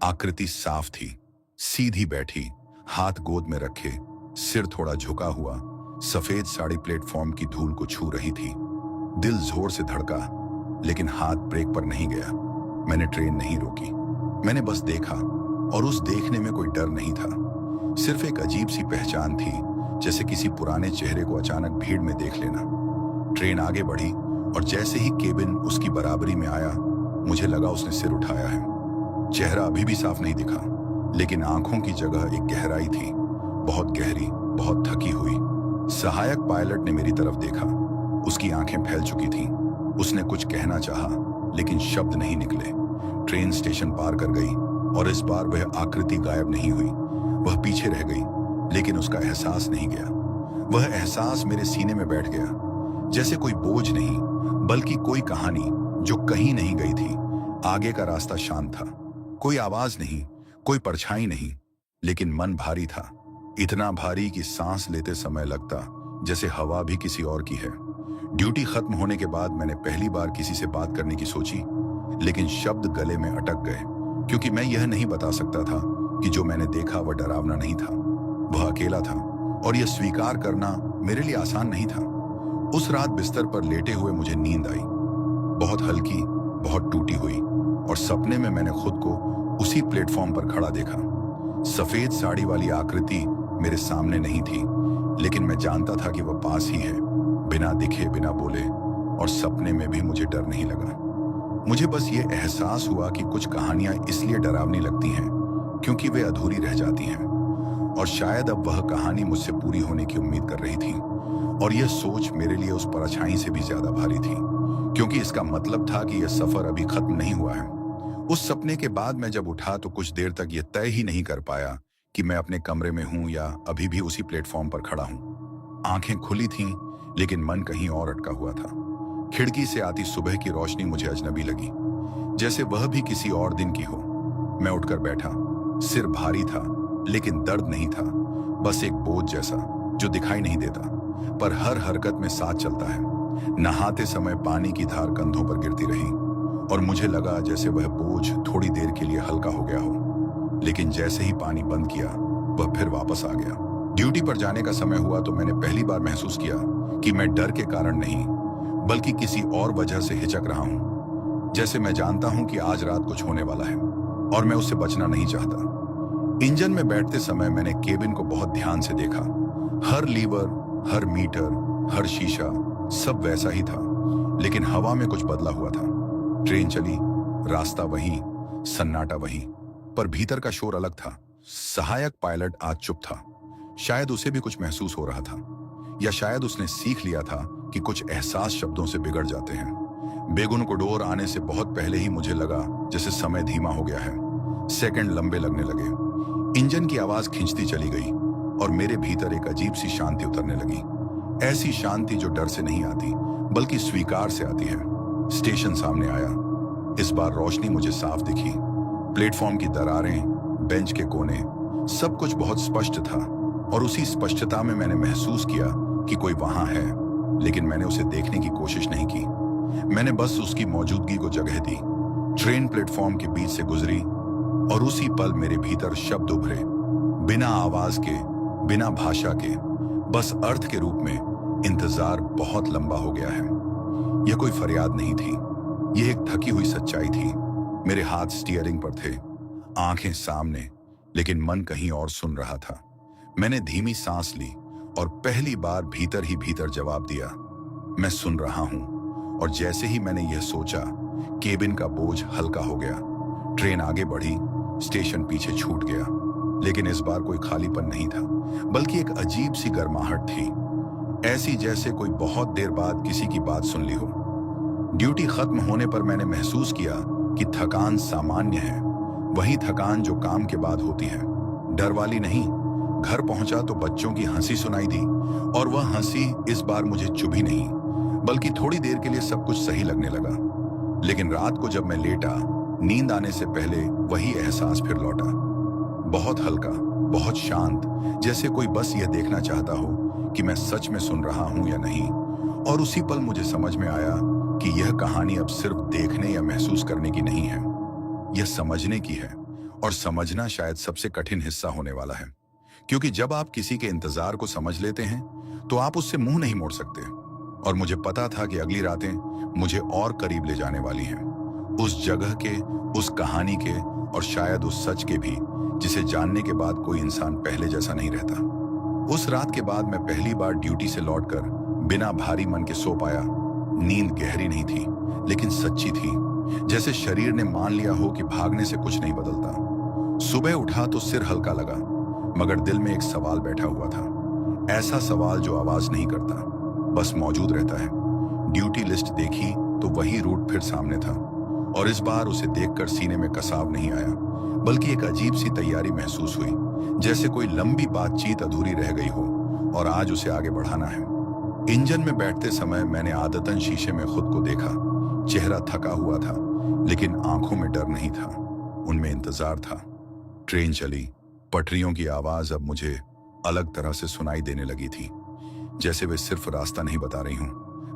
आकृति साफ थी, सीधी बैठी, हाथ गोद में रखे, सिर थोड़ा झुका हुआ। सफेद साड़ी प्लेटफॉर्म की धूल को छू रही थी। दिल जोर से धड़का, लेकिन हाथ ब्रेक पर नहीं गया। मैंने ट्रेन नहीं रोकी, मैंने बस देखा, और उस देखने में कोई डर नहीं था, सिर्फ एक अजीब सी पहचान थी, जैसे किसी पुराने चेहरे को अचानक भीड़ में देख लेना। ट्रेन आगे बढ़ी और जैसे ही केबिन उसकी बराबरी में आया, मुझे लगा उसने सिर उठाया है। चेहरा अभी भी साफ नहीं दिखा, लेकिन आंखों की जगह एक गहराई थी, बहुत गहरी, बहुत थकी हुई। सहायक पायलट ने मेरी तरफ देखा, उसकी आंखें फैल चुकी थीं। उसने कुछ कहना चाहा, लेकिन शब्द नहीं निकले। ट्रेन स्टेशन पार कर गई और इस बार वह आकृति गायब नहीं हुई। वह पीछे रह गई, लेकिन उसका एहसास नहीं गया। वह एहसास मेरे सीने में बैठ गया, जैसे कोई बोझ नहीं, बल्कि कोई कहानी जो कहीं नहीं गई थी। आगे का रास्ता शांत था, कोई आवाज नहीं, कोई परछाई नहीं, लेकिन मन भारी था, इतना भारी कि सांस लेते समय लगता जैसे हवा भी किसी और की है। ड्यूटी खत्म होने के बाद मैंने पहली बार किसी से बात करने की सोची, लेकिन शब्द गले में अटक गए, क्योंकि मैं यह नहीं बता सकता था कि जो मैंने देखा वह डरावना नहीं था, वह अकेला था, और यह स्वीकार करना मेरे लिए आसान नहीं था। उस रात बिस्तर पर लेटे हुए मुझे नींद आई, बहुत हल्की, बहुत टूटी हुई, और सपने में मैंने खुद को उसी प्लेटफॉर्म पर खड़ा देखा। सफेद साड़ी वाली आकृति मेरे सामने नहीं थी, लेकिन मैं जानता था कि वह पास ही है, बिना दिखे, बिना बोले, और सपने में भी मुझे डर नहीं लगा। मुझे बस ये एहसास हुआ कि कुछ कहानियां इसलिए डरावनी लगती हैं क्योंकि वे अधूरी रह जाती हैं, और शायद अब वह कहानी मुझसे पूरी होने की उम्मीद कर रही थी। और यह सोच मेरे लिए उस परछाई से भी ज्यादा भारी थी, क्योंकि इसका मतलब था कि यह सफर अभी खत्म नहीं हुआ है। उस सपने के बाद मैं जब उठा तो कुछ देर तक यह तय ही नहीं कर पाया कि मैं अपने कमरे में हूं या अभी भी उसी प्लेटफॉर्म पर खड़ा हूं। आंखें खुली थीं, लेकिन मन कहीं और अटका हुआ था। खिड़की से आती सुबह की रोशनी मुझे अजनबी लगी, जैसे वह भी किसी और दिन की हो। मैं उठकर बैठा, सिर भारी था, लेकिन दर्द नहीं था, बस एक बोझ जैसा जो दिखाई नहीं देता, पर हर हरकत में साथ चलता है। नहाते समय पानी की धार कंधों पर गिरती रही, और मुझे लगा जैसे वह बोझ थोड़ी देर के लिए हल्का हो गया हो, लेकिन जैसे ही पानी बंद किया, वह फिर वापस आ गया। ड्यूटी पर जाने का समय हुआ तो मैंने पहली बार महसूस किया कि मैं डर के कारण नहीं, बल्कि किसी और वजह से हिचक रहा हूं। जैसे मैं जानता हूं कि आज रात कुछ होने वाला है और मैं उससे बचना नहीं चाहता। इंजन में बैठते समय मैंने केबिन को बहुत ध्यान से देखा। हर लीवर, हर मीटर, हर शीशा, सब वैसा ही था, लेकिन हवा में कुछ बदला हुआ था। ट्रेन चली, रास्ता वही, सन्नाटा वही, पर भीतर का शोर अलग था। सहायक पायलट आज चुप था। शायद उसे भी कुछ महसूस हो रहा था, या शायद उसने सीख लिया था कि कुछ एहसास शब्दों से बिगड़ जाते हैं। बेगुन को डोर आने से बहुत पहले ही मुझे लगा जैसे समय धीमा हो गया है। सेकंड लंबे लगने लगे। इंजन की आवाज खिंचती चली गई और मेरे भीतर एक अजीब सी शांति उतरने लगी। ऐसी शांति जो डर से नहीं आती, बल्कि स्वीकार से आती है। स्टेशन सामने आया। इस बार रोशनी मुझे साफ दिखी। प्लेटफॉर्म की दरारें, बेंच के कोने, सब कुछ बहुत स्पष्ट था, और उसी स्पष्टता में मैंने महसूस किया कि कोई वहां है, लेकिन मैंने उसे देखने की कोशिश नहीं की। मैंने बस उसकी मौजूदगी को जगह दी। ट्रेन प्लेटफॉर्म के बीच से गुजरी और उसी पल मेरे भीतर शब्द उभरे, बिना आवाज के, बिना भाषा के, बस अर्थ के रूप में। इंतजार बहुत लंबा हो गया है। यह कोई फरियाद नहीं थी, यह एक थकी हुई सच्चाई थी। मेरे हाथ स्टीयरिंग पर थे, आंखें सामने, लेकिन मन कहीं और सुन रहा था। मैंने धीमी सांस ली और पहली बार भीतर ही भीतर जवाब दिया, मैं सुन रहा हूं। और जैसे ही मैंने यह सोचा, केबिन का बोझ हल्का हो गया। ट्रेन आगे बढ़ी, स्टेशन पीछे छूट गया। लेकिन इस बार कोई खालीपन नहीं था, बल्कि एक अजीब सी गर्माहट थी, ऐसी जैसे कोई बहुत देर बाद किसी की बात सुन ली हो। ड्यूटी खत्म होने पर मैंने महसूस किया कि थकान सामान्य है, वही थकान जो काम के बाद होती है, डर वाली नहीं। घर पहुंचा तो बच्चों की हंसी सुनाई दी, और वह हंसी इस बार मुझे चुभी नहीं, बल्कि थोड़ी देर के लिए सब कुछ सही लगने लगा। लेकिन रात को जब मैं लेटा, नींद आने से पहले वही एहसास फिर लौटा, बहुत हल्का, बहुत शांत, जैसे कोई बस यह देखना चाहता हो कि मैं सच में सुन रहा हूं या नहीं। और उसी पल मुझे समझ में आया कि यह कहानी अब सिर्फ देखने या महसूस करने की नहीं है, यह समझने की है। और समझना शायद सबसे कठिन हिस्सा होने वाला है, क्योंकि जब आप किसी के इंतजार को समझ लेते हैं तो आप उससे मुंह नहीं मोड़ सकते। और मुझे पता था कि अगली रातें मुझे और करीब ले जाने वाली हैं, उस जगह के, उस कहानी के, और शायद उस सच के भी, जिसे जानने के बाद कोई इंसान पहले जैसा नहीं रहता। उस रात के बाद मैं पहली बार ड्यूटी से लौटकर बिना भारी मन के सो पाया। नींद गहरी नहीं थी, लेकिन सच्ची थी, जैसे शरीर ने मान लिया हो कि भागने से कुछ नहीं बदलता। सुबह उठा तो सिर हल्का लगा, मगर दिल में एक सवाल बैठा हुआ था, ऐसा सवाल जो आवाज नहीं करता, बस मौजूद रहता है। ड्यूटी लिस्ट देखी तो वही रूट फिर सामने था, और इस बार उसे देखकर सीने में कसाव नहीं आया, बल्कि एक अजीब सी तैयारी महसूस हुई, जैसे कोई लंबी बातचीत अधूरी रह गई हो और आज उसे आगे बढ़ाना है। इंजन में बैठते समय मैंने आदतन शीशे में खुद को देखा। चेहरा थका हुआ था, लेकिन आंखों में डर नहीं था, उनमें इंतजार था। ट्रेन चली, पटरियों की आवाज अब मुझे अलग तरह से सुनाई देने लगी थी, जैसे वे सिर्फ रास्ता नहीं बता रही हूं,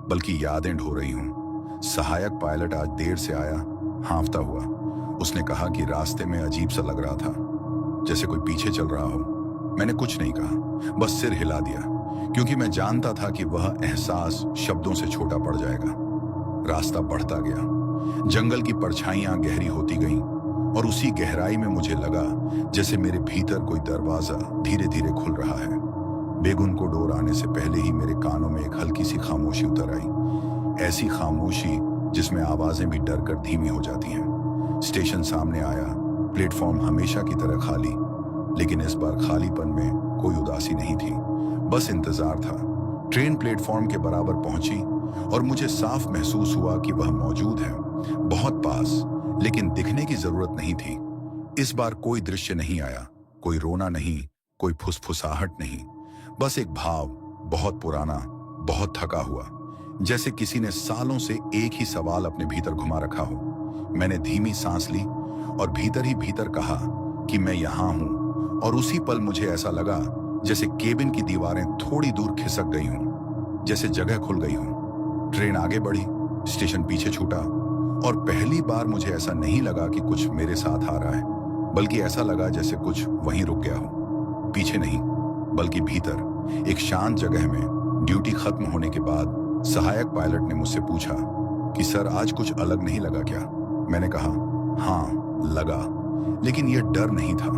बल्कि यादें ढो रही हूं। सहायक पायलट आज देर से आया, हांफता हुआ। उसने कहा कि रास्ते में अजीब सा लग रहा था, जैसे कोई पीछे चल रहा हो। मैंने कुछ नहीं कहा, बस सिर हिला दिया, क्योंकि मैं जानता था कि वह एहसास शब्दों से छोटा पड़ जाएगा। रास्ता बढ़ता गया, जंगल की परछाइयां गहरी होती गईं, और उसी गहराई में मुझे लगा जैसे मेरे भीतर कोई दरवाजा धीरे धीरे खुल रहा है। बेगुन को डोर आने से पहले ही मेरे कानों में एक हल्की सी खामोशी उतर आई, ऐसी खामोशी जिसमें आवाजें भी डर कर धीमी हो जाती हैं। स्टेशन सामने आया, प्लेटफॉर्म हमेशा की तरह खाली, लेकिन इस बार खालीपन में कोई उदासी नहीं थी, बस इंतजार था। ट्रेन प्लेटफॉर्म के बराबर पहुंची और मुझे साफ महसूस हुआ कि वह मौजूद है, बहुत पास, लेकिन दिखने की जरूरत नहीं थी। इस बार कोई दृश्य नहीं आया, कोई रोना नहीं, कोई फुसफुसाहट नहीं, बस एक भाव, बहुत पुराना, बहुत थका हुआ, जैसे किसी ने सालों से एक ही सवाल अपने भीतर घुमा रखा हो। मैंने धीमी सांस ली और भीतर ही भीतर कहा कि मैं यहां हूं, और उसी पल मुझे ऐसा लगा जैसे केबिन की दीवारें थोड़ी दूर खिसक गई हों, जैसे जगह खुल गई हो। ट्रेन आगे बढ़ी, स्टेशन पीछे छूटा, और पहली बार मुझे ऐसा नहीं लगा कि कुछ मेरे साथ आ रहा है, बल्कि ऐसा लगा जैसे कुछ वहीं रुक गया हो, पीछे नहीं बल्कि भीतर, एक शांत जगह में। ड्यूटी खत्म होने के बाद सहायक पायलट ने मुझसे पूछा कि सर, आज कुछ अलग नहीं लगा क्या? मैंने कहा, हाँ लगा, लेकिन यह डर नहीं था।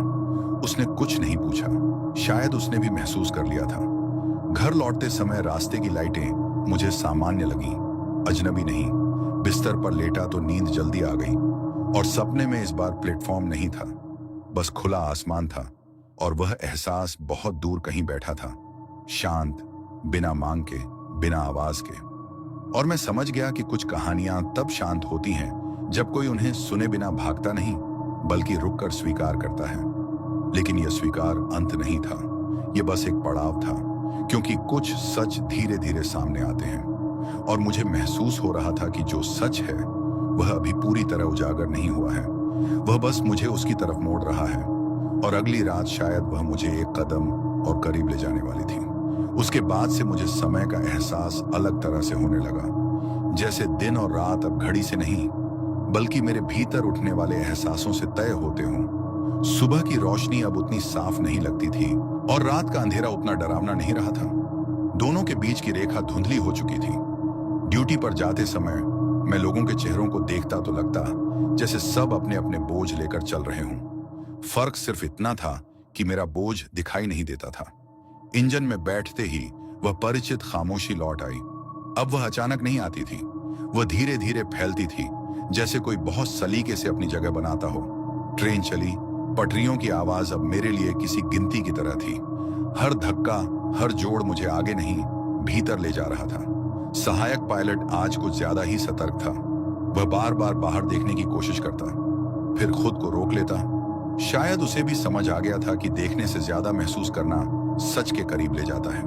उसने कुछ नहीं पूछा, शायद उसने भी महसूस कर लिया था। घर लौटते समय रास्ते की लाइटें मुझे सामान्य लगी, अजनबी नहीं। बिस्तर पर लेटा तो नींद जल्दी आ गई, और सपने में इस बार प्लेटफॉर्म नहीं था, बस खुला आसमान था, और वह एहसास बहुत दूर कहीं बैठा था, शांत, बिना मांग के, बिना आवाज के। और मैं समझ गया कि कुछ कहानियां तब शांत होती हैं जब कोई उन्हें सुने बिना भागता नहीं, बल्कि रुककर स्वीकार करता है। लेकिन यह स्वीकार अंत नहीं था, यह बस एक पड़ाव था, क्योंकि कुछ सच धीरे धीरे सामने आते हैं, और मुझे महसूस हो रहा था कि जो सच है वह अभी पूरी तरह उजागर नहीं हुआ है, वह बस मुझे उसकी तरफ मोड़ रहा है। और अगली रात शायद वह मुझे एक कदम और करीब ले जाने वाली थी। उसके बाद से मुझे समय का एहसास अलग तरह से होने लगा, जैसे दिन और रात अब घड़ी से नहीं, बल्कि मेरे भीतर उठने वाले एहसासों से तय होते हों। सुबह की रोशनी अब उतनी साफ नहीं लगती थी, और रात का अंधेरा उतना डरावना नहीं रहा था। दोनों के बीच की रेखा धुंधली हो चुकी थी। ड्यूटी पर जाते समय मैं लोगों के चेहरों को देखता तो लगता जैसे सब अपने अपने बोझ लेकर चल रहे हों। फर्क सिर्फ इतना था कि मेरा बोझ दिखाई नहीं देता था। इंजन में बैठते ही वह परिचित खामोशी लौट आई। अब वह अचानक नहीं आती थी, वह धीरे धीरे फैलती थी, जैसे कोई बहुत सलीके से अपनी जगह बनाता हो। ट्रेन चली, पटरियों की आवाज अब मेरे लिए किसी गिनती की तरह थी। हर धक्का, हर जोड़ मुझे आगे नहीं, भीतर ले जा रहा था। सहायक पायलट आज कुछ ज्यादा ही सतर्क था। वह बार बार बाहर देखने की कोशिश करता, फिर खुद को रोक लेता। शायद उसे भी समझ आ गया था कि देखने से ज्यादा महसूस करना सच के करीब ले जाता है।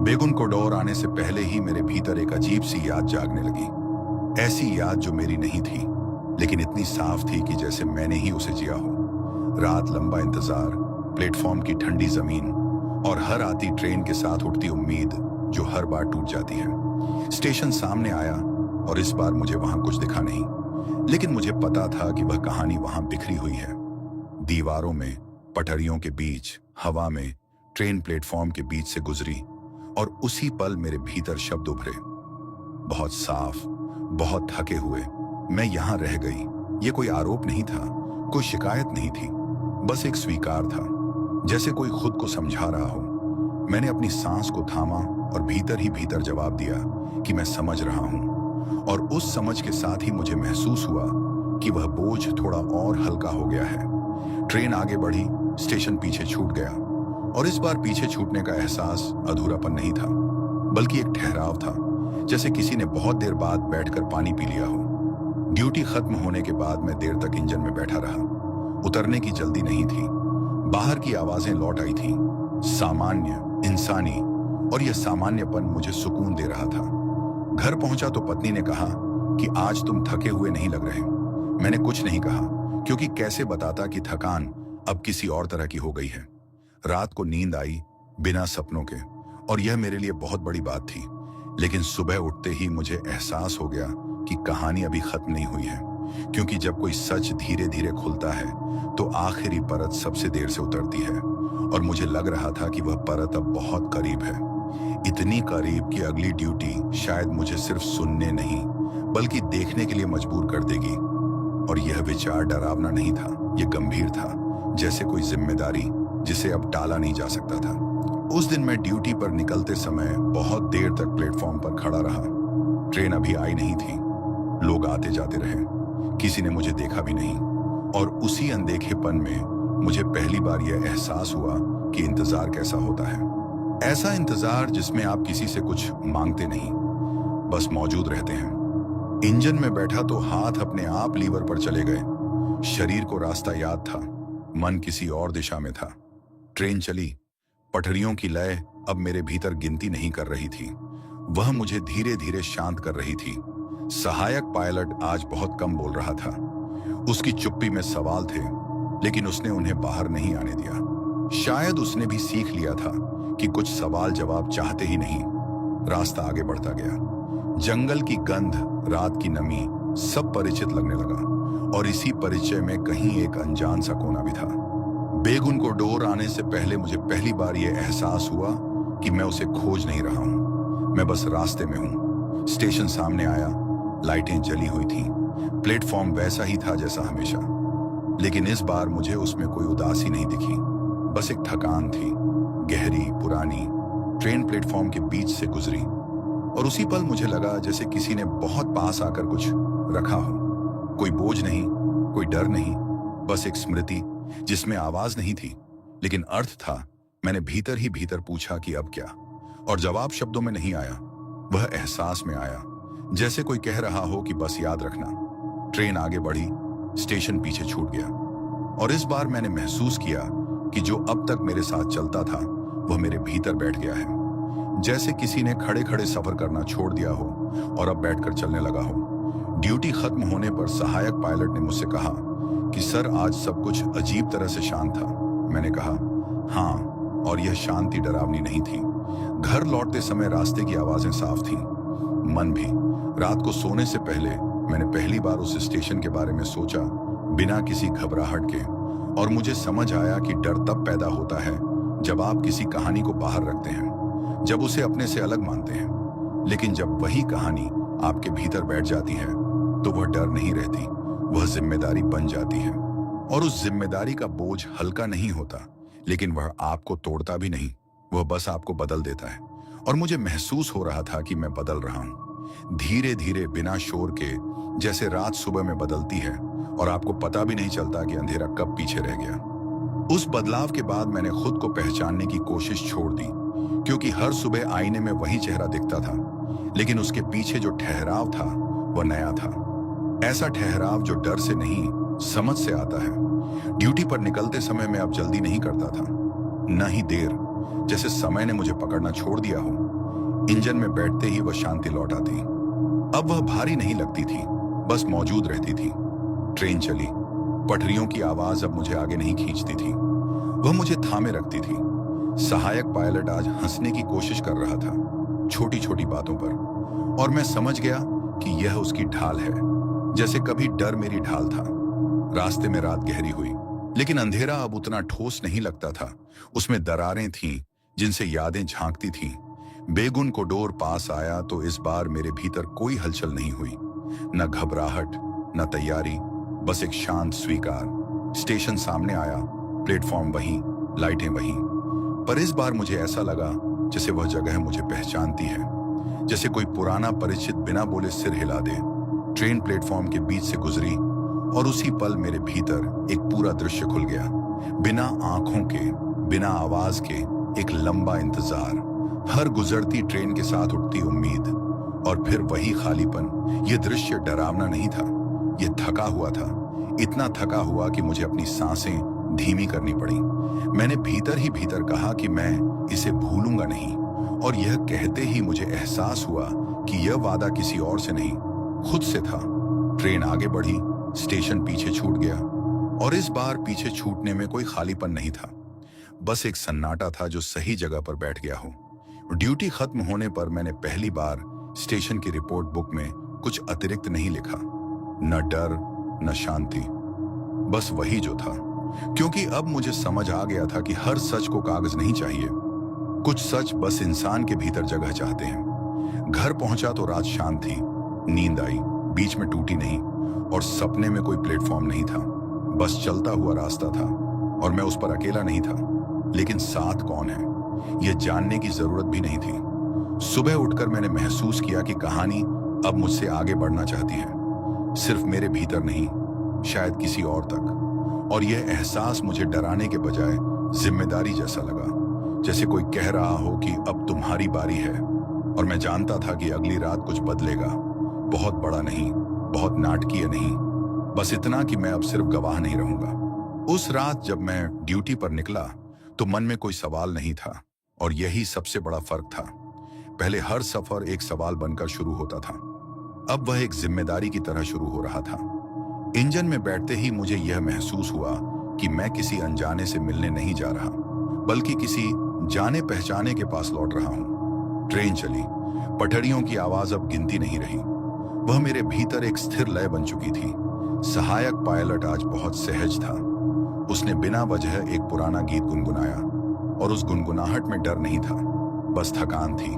बेगुन कोडोर आने से पहले ही मेरे भीतर एक अजीब सी याद जागने लगी। ऐसी याद जो मेरी नहीं थी, लेकिन इतनी साफ थी कि जैसे मैंने ही उसे जिया हो। रात, लंबा इंतजार, प्लेटफॉर्म की ठंडी जमीन और हर आती ट्रेन के साथ उठती उम्मीद जो हर बार टूट जाती है। स्टेशन सामने आया और इस बार मुझे वहां कुछ दिखा नहीं, लेकिन मुझे पता था कि वह कहानी वहां बिखरी हुई है। दीवारों में, पटरियों के बीच, हवा में, ट्रेन प्लेटफॉर्म के बीच से गुजरी और उसी पल मेरे भीतर शब्द उभरे, बहुत साफ, बहुत थके हुए, मैं यहां रह गई। ये कोई आरोप नहीं था, कोई शिकायत नहीं थी, बस एक स्वीकार था, जैसे कोई खुद को समझा रहा हो। मैंने अपनी सांस को थामा और भीतर ही भीतर जवाब दिया कि मैं समझ रहा हूं। और उस समझ के साथ ही मुझे महसूस हुआ कि वह बोझ थोड़ा और हल्का हो गया है। ट्रेन आगे बढ़ी, स्टेशन पीछे छूट गया और इस बार पीछे छूटने का एहसास अधूरापन नहीं था, बल्कि एक ठहराव था, जैसे किसी ने बहुत देर बाद बैठकर पानी पी लिया हो। ड्यूटी खत्म होने के बाद मैं देर तक इंजन में बैठा रहा। उतरने की जल्दी नहीं थी। बाहर की आवाजें लौट आई थीं, सामान्य, इंसानी, और यह सामान्यपन मुझे सुकून दे रहा था। घर पहुंचा तो पत्नी ने कहा कि आज तुम थके हुए नहीं लग रहे। मैंने कुछ नहीं कहा, क्योंकि कैसे बताता कि थकान अब किसी और तरह की हो गई है। रात को नींद आई बिना सपनों के, और यह मेरे लिए बहुत बड़ी बात थी। लेकिन सुबह उठते ही मुझे एहसास हो गया कि कहानी अभी खत्म नहीं हुई है, क्योंकि जब कोई सच धीरे धीरे खुलता है तो आखिरी परत सबसे देर से उतरती है, और मुझे लग रहा था कि वह परत अब बहुत करीब है। इतनी करीब कि अगली ड्यूटी शायद मुझे सिर्फ सुनने नहीं, बल्कि देखने के लिए मजबूर कर देगी। और यह विचार डरावना नहीं था, यह गंभीर था, जैसे कोई जिम्मेदारी जिसे अब टाला नहीं जा सकता था। उस दिन मैं ड्यूटी पर निकलते समय बहुत देर तक प्लेटफॉर्म पर खड़ा रहा। ट्रेन अभी आई नहीं थी, लोग आते जाते रहे, किसी ने मुझे देखा भी नहीं। और उसी अनदेखेपन में मुझे पहली बार यह एहसास हुआ कि इंतजार कैसा होता है। ऐसा इंतजार जिसमें आप किसी से कुछ मांगते नहीं, बस मौजूद रहते हैं। इंजन में बैठा तो हाथ अपने आप लीवर पर चले गए। शरीर को रास्ता याद था, मन किसी और दिशा में था। ट्रेन चली, पटरियों की लय अब मेरे भीतर गिनती नहीं कर रही थी, वह मुझे धीरे धीरे शांत कर रही थी। सहायक पायलट आज बहुत कम बोल रहा था। उसकी चुप्पी में सवाल थे, लेकिन उसने उन्हें बाहर नहीं आने दिया। शायद उसने भी सीख लिया था कि कुछ सवाल जवाब चाहते ही नहीं। रास्ता आगे बढ़ता गया। जंगल की गंध, रात की नमी, सब परिचित लगने लगा, और इसी परिचय में कहीं एक अनजान सा कोना भी था। बेगुन कोडोर आने से पहले मुझे पहली बार यह एहसास हुआ कि मैं उसे खोज नहीं रहा हूं, मैं बस रास्ते में हूं। स्टेशन सामने आया, लाइटें जली हुई थीं, प्लेटफॉर्म वैसा ही था जैसा हमेशा, लेकिन इस बार मुझे उसमें कोई उदासी नहीं दिखी, बस एक थकान थी, गहरी, पुरानी। ट्रेन प्लेटफॉर्म के बीच से गुजरी और उसी पल मुझे लगा जैसे किसी ने बहुत पास आकर कुछ रखा हो। कोई बोझ नहीं, कोई डर नहीं, बस एक स्मृति जिसमें आवाज नहीं थी, लेकिन अर्थ था। मैंने भीतर ही भीतर पूछा कि अब क्या, और जवाब शब्दों में नहीं आया, वह एहसास में आया, जैसे कोई कह रहा हो कि बस याद रखना। ट्रेन आगे बढ़ी, स्टेशन पीछे छूट गया, और इस बार मैंने महसूस किया कि जो अब तक मेरे साथ चलता था वह मेरे भीतर बैठ गया है। जैसे किसी ने खड़े खड़े सफर करना छोड़ दिया हो और अब बैठकर चलने लगा हो। ड्यूटी खत्म होने पर सहायक पायलट ने मुझसे कहा कि सर, आज सब कुछ अजीब तरह से शांत था। मैंने कहा हाँ, और यह शांति डरावनी नहीं थी। घर लौटते समय रास्ते की आवाजें साफ थीं, मन भी। रात को सोने से पहले मैंने पहली बार उस स्टेशन के बारे में सोचा, बिना किसी घबराहट के, और मुझे समझ आया कि डर तब पैदा होता है जब आप किसी कहानी को बाहर रखते हैं, जब उसे अपने से अलग मानते हैं। लेकिन जब वही कहानी आपके भीतर बैठ जाती है तो वह डर नहीं रहती, वह जिम्मेदारी बन जाती है। और उस जिम्मेदारी का बोझ हल्का नहीं होता, लेकिन वह आपको तोड़ता भी नहीं, वह बस आपको बदल देता है। और मुझे महसूस हो रहा था कि मैं बदल रहा हूं, धीरे धीरे, बिना शोर के, जैसे रात सुबह में बदलती है और आपको पता भी नहीं चलता कि अंधेरा कब पीछे रह गया। उस बदलाव के बाद मैंने खुद को पहचानने की कोशिश छोड़ दी, क्योंकि हर सुबह आईने में वही चेहरा दिखता था, लेकिन उसके पीछे जो ठहराव था वह नया था। ऐसा ठहराव जो डर से नहीं, समझ से आता है। ड्यूटी पर निकलते समय मैं अब जल्दी नहीं करता था, न ही देर, जैसे समय ने मुझे पकड़ना छोड़ दिया हो। इंजन में बैठते ही वह शांति लौट आती। अब वह भारी नहीं लगती थी, बस मौजूद रहती थी। ट्रेन चली, पटरियों की आवाज अब मुझे आगे नहीं खींचती थी, वह मुझे थामे रखती थी। सहायक पायलट आज हंसने की कोशिश कर रहा था, छोटी छोटी बातों पर, और मैं समझ गया कि यह उसकी ढाल है, जैसे कभी डर मेरी ढाल था। रास्ते में रात गहरी हुई, लेकिन अंधेरा अब उतना ठोस नहीं लगता था। उसमें दरारें थीं, जिनसे यादें झांकती थीं। बेगुन कोडोर पास आया तो इस बार मेरे भीतर कोई हलचल नहीं हुई, न घबराहट, न तैयारी, बस एक शांत स्वीकार। स्टेशन सामने आया, प्लेटफॉर्म वहीं, लाइटें वहीं, पर इस बार मुझे ऐसा लगा जैसे वह जगह मुझे पहचानती है, जैसे कोई पुराना परिचित बिना बोले सिर हिला दे। ट्रेन प्लेटफॉर्म के बीच से गुजरी और उसी पल मेरे भीतर एक पूरा दृश्य खुल गया। बिना आंखों के, बिना आवाज के, एक लंबा इंतजार, हर गुजरती ट्रेन के साथ उठती उम्मीद, और फिर वही खालीपन। यह दृश्य डरावना नहीं था, यह थका हुआ था, इतना थका हुआ कि मुझे अपनी सांसें धीमी करनी पड़ी। मैंने भीतर ही भीतर कहा कि मैं इसे भूलूंगा नहीं, और यह कहते ही मुझे एहसास हुआ कि यह वादा किसी और से नहीं, खुद से था। ट्रेन आगे बढ़ी, स्टेशन पीछे छूट गया, और इस बार पीछे छूटने में कोई खालीपन नहीं था, बस एक सन्नाटा था जो सही जगह पर बैठ गया हो। ड्यूटी खत्म होने पर मैंने पहली बार स्टेशन की रिपोर्ट बुक में कुछ अतिरिक्त नहीं लिखा, न डर, न शांति, बस वही जो था। क्योंकि अब मुझे समझ आ गया था कि हर सच को कागज नहीं चाहिए, कुछ सच बस इंसान के भीतर जगह चाहते हैं। घर पहुंचा तो रात शांत थी, नींद आई, बीच में टूटी नहीं, और सपने में कोई प्लेटफॉर्म नहीं था, बस चलता हुआ रास्ता था, और मैं उस पर अकेला नहीं था। लेकिन साथ कौन है, यह जानने की जरूरत भी नहीं थी। सुबह उठकर मैंने महसूस किया कि कहानी अब मुझसे आगे बढ़ना चाहती है, सिर्फ मेरे भीतर नहीं, शायद किसी और तक। और यह एहसास मुझे डराने के बजाय जिम्मेदारी जैसा लगा, जैसे कोई कह रहा हो कि अब तुम्हारी बारी है। और मैं जानता था कि अगली रात कुछ बदलेगा, बहुत बड़ा नहीं, बहुत नाटकीय नहीं, बस इतना कि मैं अब सिर्फ गवाह नहीं रहूंगा। उस रात जब मैं ड्यूटी पर निकला तो मन में कोई सवाल नहीं था, और यही सबसे बड़ा फर्क था। पहले हर सफर एक सवाल बनकर शुरू होता था, अब वह एक जिम्मेदारी की तरह शुरू हो रहा था। इंजन में बैठते ही मुझे यह महसूस हुआ कि मैं किसी अनजाने से मिलने नहीं जा रहा, बल्कि किसी जाने पहचाने के पास लौट रहा हूं। ट्रेन चली, पटरियों की आवाज अब गिनती नहीं रही, वह मेरे भीतर एक स्थिर लय बन चुकी थी। सहायक पायलट आज बहुत सहज था, उसने बिना वजह एक पुराना गीत गुनगुनाया, और उस गुनगुनाहट में डर नहीं था, बस थकान थी।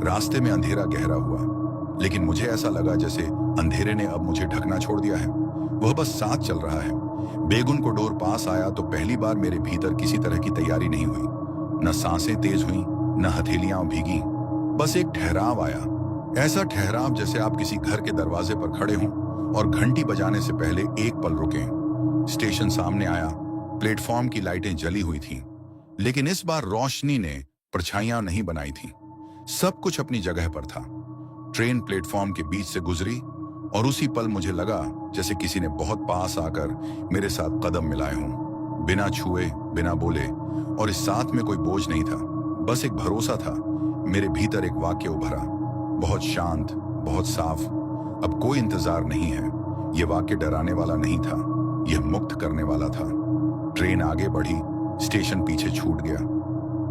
रास्ते में अंधेरा गहरा हुआ, लेकिन मुझे ऐसा लगा जैसे अंधेरे ने अब मुझे ढकना छोड़ दिया है, वह बस साथ चल रहा है। बेगुन कोडोर पास आया तो पहली बार मेरे भीतर किसी तरह की तैयारी नहीं हुई, न सांसें तेज हुई, न हथेलियां भीगी, बस एक ठहराव आया। ऐसा ठहराव जैसे आप किसी घर के दरवाजे पर खड़े हों और घंटी बजाने से पहले एक पल रुकें। स्टेशन सामने आया, प्लेटफॉर्म की लाइटें जली हुई थीं, लेकिन इस बार रोशनी ने परछाइयां नहीं बनाई थीं, सब कुछ अपनी जगह पर था। ट्रेन प्लेटफॉर्म के बीच से गुजरी, और उसी पल मुझे लगा जैसे किसी ने बहुत पास आकर मेरे साथ कदम मिलाए हों, बिना छुए, बिना बोले, और इस साथ में कोई बोझ नहीं था, बस एक भरोसा था। मेरे भीतर एक वाक्य उभरा, बहुत शांत, बहुत साफ, अब कोई इंतजार नहीं है। यह वाक्य डराने वाला नहीं था, यह मुक्त करने वाला था। ट्रेन आगे बढ़ी, स्टेशन पीछे छूट गया,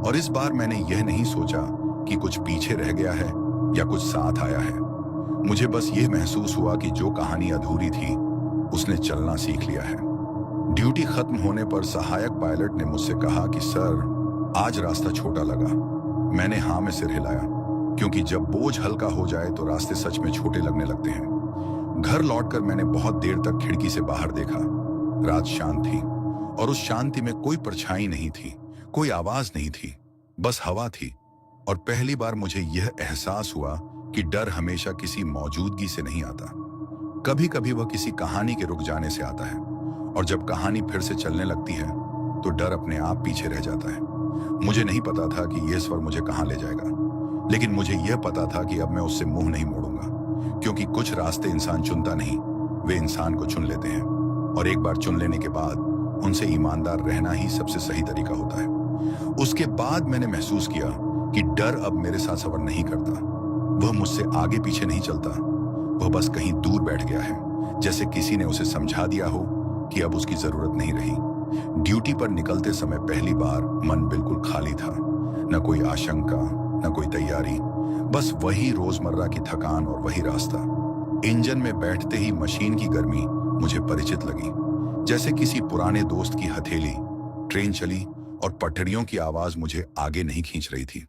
और इस बार मैंने यह नहीं सोचा कि कुछ पीछे रह गया है या कुछ साथ आया है। मुझे बस यह महसूस हुआ कि जो कहानी अधूरी थी उसने चलना सीख लिया है। ड्यूटी खत्म होने पर सहायक पायलट ने मुझसे कहा कि सर, आज रास्ता छोटा लगा। मैंने हाँ में सिर हिलाया, क्योंकि जब बोझ हल्का हो जाए तो रास्ते सच में छोटे लगने लगते हैं। घर लौटकर मैंने बहुत देर तक खिड़की से बाहर देखा, रात शांत थी और उस शांति में कोई परछाई नहीं थी, कोई आवाज नहीं थी, बस हवा थी। और पहली बार मुझे यह एहसास हुआ कि डर हमेशा किसी मौजूदगी से नहीं आता। कभी कभी वह किसी कहानी के रुक जाने से आता है, और जब कहानी फिर से चलने लगती है तो डर अपने आप पीछे रह जाता है। मुझे नहीं पता था कि यह स्वर मुझे कहाँ ले जाएगा, लेकिन मुझे यह पता था कि अब मैं उससे मुंह नहीं मोड़ूंगा, क्योंकि कुछ रास्ते इंसान चुनता नहीं, वे इंसान को चुन लेते हैं। और एक बार चुन लेने के बाद उनसे ईमानदार रहना ही सबसे सही तरीका होता है। उसके बाद मैंने महसूस किया कि डर अब मेरे साथ सफर नहीं करता। वह मुझसे आगे पीछे नहीं चलता, वह बस कहीं दूर बैठ गया है, जैसे किसी ने उसे समझा दिया हो कि अब उसकी जरूरत नहीं रही। ड्यूटी पर निकलते समय पहली बार मन बिल्कुल खाली था, न कोई आशंका, न कोई तैयारी, बस वही रोजमर्रा की थकान और वही रास्ता। इंजन में बैठते ही मशीन की गर्मी मुझे परिचित लगी, जैसे किसी पुराने दोस्त की हथेली। ट्रेन चली और पटरियों की आवाज मुझे आगे नहीं खींच रही थी,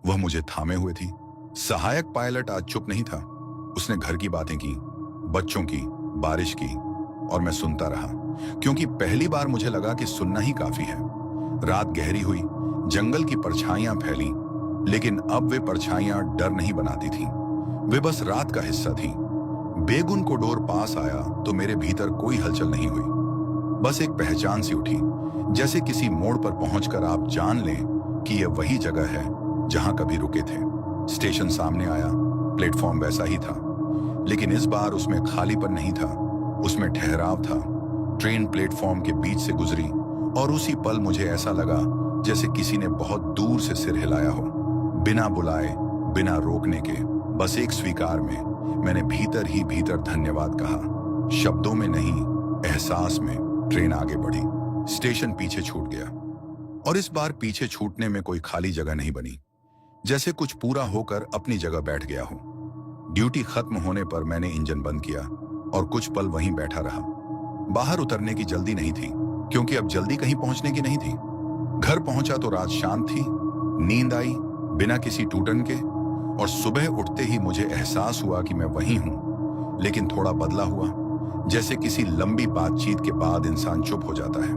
वह मुझे थामे हुए थी। सहायक पायलट आज चुप नहीं था, उसने घर की बातें की, बच्चों की, बारिश की, और मैं सुनता रहा, क्योंकि पहली बार मुझे लगा कि सुनना ही काफी है। रात गहरी हुई, जंगल की परछाइयां फैली, लेकिन अब वे परछाइयां डर नहीं बनाती थीं, वे बस रात का हिस्सा थीं। बेगुन कोडोर पास आया तो मेरे भीतर कोई हलचल नहीं हुई, बस एक पहचान सी उठी, जैसे किसी मोड़ पर पहुंचकर आप जान लें कि यह वही जगह है जहां कभी रुके थे। स्टेशन सामने आया, प्लेटफॉर्म वैसा ही था, लेकिन इस बार उसमें खालीपन नहीं था, उसमें ठहराव था। ट्रेन प्लेटफॉर्म के बीच से गुजरी और उसी पल मुझे ऐसा लगा जैसे किसी ने बहुत दूर से सिर हिलाया हो, बिना बुलाए, बिना रोकने के, बस एक स्वीकार में। मैंने भीतर ही भीतर धन्यवाद कहा, शब्दों में नहीं, एहसास में। ट्रेन आगे बढ़ी, स्टेशन पीछे छूट गया, और इस बार पीछे छूटने में कोई खाली जगह नहीं बनी, जैसे कुछ पूरा होकर अपनी जगह बैठ गया हो। ड्यूटी खत्म होने पर मैंने इंजन बंद किया और कुछ पल वहीं बैठा रहा। बाहर उतरने की जल्दी नहीं थी, क्योंकि अब जल्दी कहीं पहुंचने की नहीं थी। घर पहुंचा तो रात शांत थी, नींद आई बिना किसी टूटन के, और सुबह उठते ही मुझे एहसास हुआ कि मैं वहीं हूं, लेकिन थोड़ा बदला हुआ, जैसे किसी लंबी बातचीत के बाद इंसान चुप हो जाता है,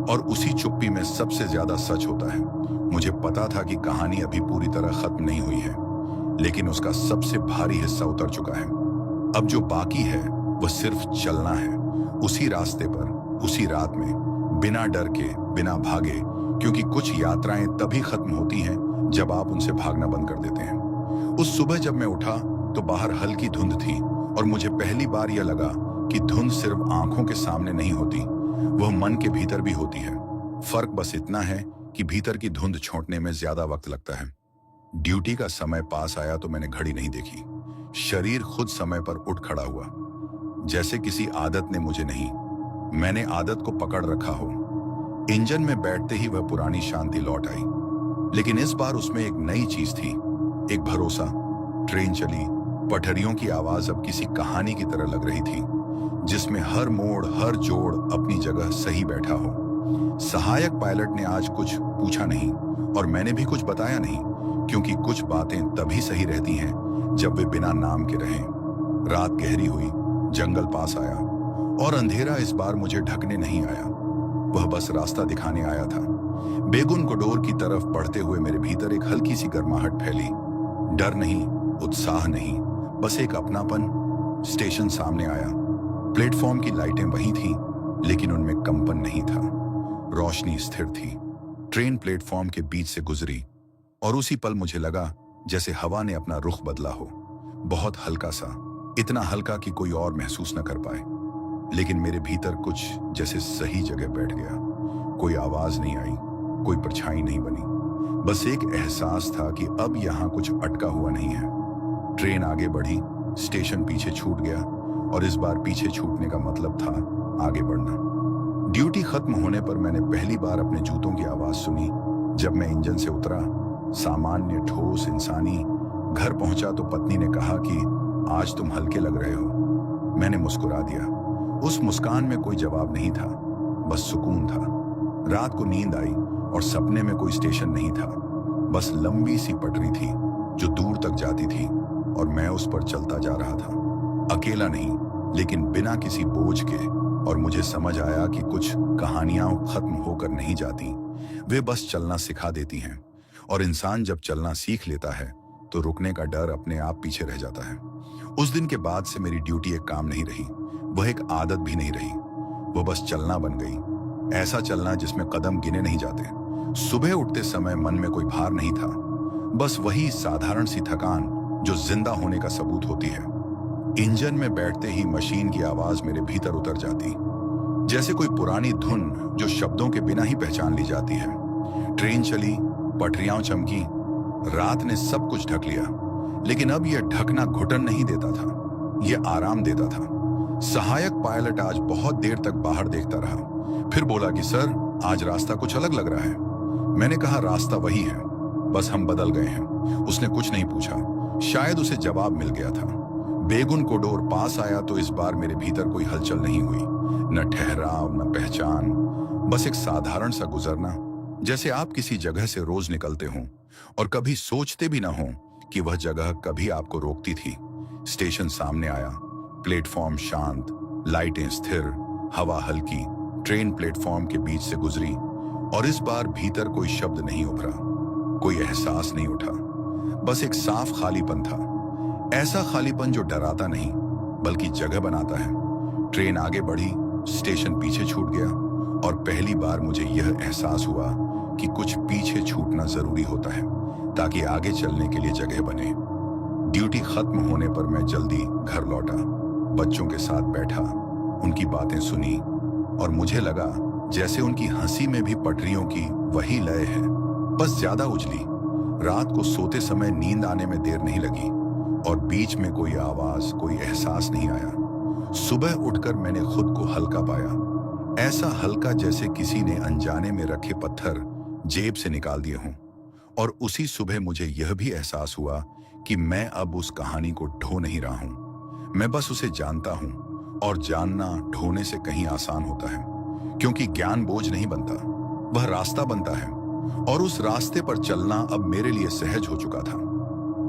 और उसी चुप्पी में सबसे ज्यादा सच होता है। मुझे पता था कि कहानी अभी पूरी तरह खत्म नहीं हुई है, लेकिन उसका सबसे भारी हिस्सा उतर चुका है। अब जो बाकी है वह सिर्फ चलना है, उसी रास्ते पर, उसी रात में, बिना डर के, बिना भागे, क्योंकि कुछ यात्राएं तभी खत्म होती हैं जब आप उनसे भागना बंद कर देते हैं। उस सुबह जब मैं उठा तो बाहर हल्की धुंध थी, और मुझे पहली बार यह लगा कि धुंध सिर्फ आंखों के सामने नहीं होती, वह मन के भीतर भी होती है। फर्क बस इतना है कि भीतर की धुंध छोड़ने में ज्यादा वक्त लगता है। ड्यूटी का समय पास आया तो मैंने घड़ी नहीं देखी, शरीर खुद समय पर उठ खड़ा हुआ, जैसे किसी आदत ने मुझे नहीं, मैंने आदत को पकड़ रखा हो। इंजन में बैठते ही वह पुरानी शांति लौट आई, लेकिन इस बार उसमें एक नई चीज थी, एक भरोसा। ट्रेन चली, पटरियों की आवाज अब किसी कहानी की तरह लग रही थी, जिसमें हर मोड़, हर जोड़ अपनी जगह सही बैठा हो। सहायक पायलट ने आज कुछ पूछा नहीं, और मैंने भी कुछ बताया नहीं, क्योंकि कुछ बातें तभी सही रहती हैं जब वे बिना नाम के रहें। रात गहरी हुई, जंगल पास आया, और अंधेरा इस बार मुझे ढकने नहीं आया, वह बस रास्ता दिखाने आया था। बेगुन कोडोर की तरफ बढ़ते हुए मेरे भीतर एक हल्की सी गर्माहट फैली, डर नहीं, उत्साह नहीं, बस एक अपनापन। स्टेशन सामने आया, प्लेटफॉर्म की लाइटें वहीं थीं, लेकिन उनमें कंपन नहीं था, रोशनी स्थिर थी। ट्रेन प्लेटफॉर्म के बीच से गुजरी, और उसी पल मुझे लगा जैसे हवा ने अपना रुख बदला हो, बहुत हल्का सा, इतना हल्का कि कोई और महसूस न कर पाए, लेकिन मेरे भीतर कुछ जैसे सही जगह बैठ गया। कोई आवाज नहीं आई, कोई परछाई नहीं बनी, बस एक एहसास था कि अब यहां कुछ अटका हुआ नहीं है। ट्रेन आगे बढ़ी, स्टेशन पीछे छूट गया, और इस बार पीछे छूटने का मतलब था आगे बढ़ना। ड्यूटी खत्म होने पर मैंने पहली बार अपने जूतों की आवाज सुनी। जब मैं इंजन से उतरा, सामान्य, ठोस, इंसानी। घर पहुंचा तो पत्नी ने कहा कि आज तुम हल्के लग रहे हो। मैंने मुस्कुरा दिया। उस मुस्कान में कोई जवाब नहीं था, बस सुकून था। रात को नींद आई और सपने में कोई स्टेशन नहीं था, बस लंबी सी पटरी थी जो दूर तक जाती थी, और मैं उस पर चलता जा रहा था। अकेला नहीं, लेकिन बिना किसी बोझ के, और मुझे समझ आया कि कुछ कहानियां खत्म होकर नहीं जाती, वे बस चलना सिखा देती हैं। और इंसान जब चलना सीख लेता है तो रुकने का डर अपने आप पीछे रह जाता है। उस दिन के बाद से मेरी ड्यूटी एक काम नहीं रही, वह एक आदत भी नहीं रही, वो बस चलना बन गई। ऐसा चलना जिसमें कदम गिने नहीं जाते। सुबह उठते समय मन में कोई भार नहीं था, बस वही साधारण सी थकान जो जिंदा होने का सबूत होती है। इंजन में बैठते ही मशीन की आवाज मेरे भीतर उतर जाती, जैसे कोई पुरानी धुन जो शब्दों के बिना ही पहचान ली जाती है। ट्रेन चली, पटरियां चमकी, रात ने सब कुछ ढक लिया, लेकिन अब यह ढकना घुटन नहीं देता था, यह आराम देता था। सहायक पायलट आज बहुत देर तक बाहर देखता रहा, फिर बोला कि सर, आज रास्ता कुछ अलग लग रहा है। मैंने कहा रास्ता वही है, बस हम बदल गए हैं। उसने कुछ नहीं पूछा, शायद उसे जवाब मिल गया था। बेगुन कोडोर पास आया तो इस बार मेरे भीतर कोई हलचल नहीं हुई, न ठहराव न पहचान, बस एक साधारण सा गुजरना, जैसे आप किसी जगह से रोज निकलते हों और कभी सोचते भी ना हो कि वह जगह कभी आपको रोकती थी। स्टेशन सामने आया, प्लेटफॉर्म शांत, लाइटें स्थिर, हवा हल्की। ट्रेन प्लेटफॉर्म के बीच से गुजरी और इस बार भीतर कोई शब्द नहीं उभरा, कोई एहसास नहीं उठा, बस एक साफ खालीपन था। ऐसा खालीपन जो डराता नहीं बल्कि जगह बनाता है। ट्रेन आगे बढ़ी, स्टेशन पीछे छूट गया और पहली बार मुझे यह एहसास हुआ कि कुछ पीछे छूटना जरूरी होता है ताकि आगे चलने के लिए जगह बने। ड्यूटी खत्म होने पर मैं जल्दी घर लौटा, बच्चों के साथ बैठा, उनकी बातें सुनी और मुझे लगा जैसे उनकी हंसी में भी पटरियों की वही लय है, बस ज्यादा उजली। रात को सोते समय नींद आने में देर नहीं लगी और बीच में कोई आवाज, कोई एहसास नहीं आया। सुबह उठकर मैंने खुद को हल्का पाया, ऐसा हल्का जैसे किसी ने अनजाने में रखे पत्थर जेब से निकाल दिए हों। और उसी सुबह मुझे यह भी एहसास हुआ कि मैं अब उस कहानी को ढो नहीं रहा हूं, मैं बस उसे जानता हूं। और जानना ढोने से कहीं आसान होता है, क्योंकि ज्ञान बोझ नहीं बनता, वह रास्ता बनता है। और उस रास्ते पर चलना अब मेरे लिए सहज हो चुका था।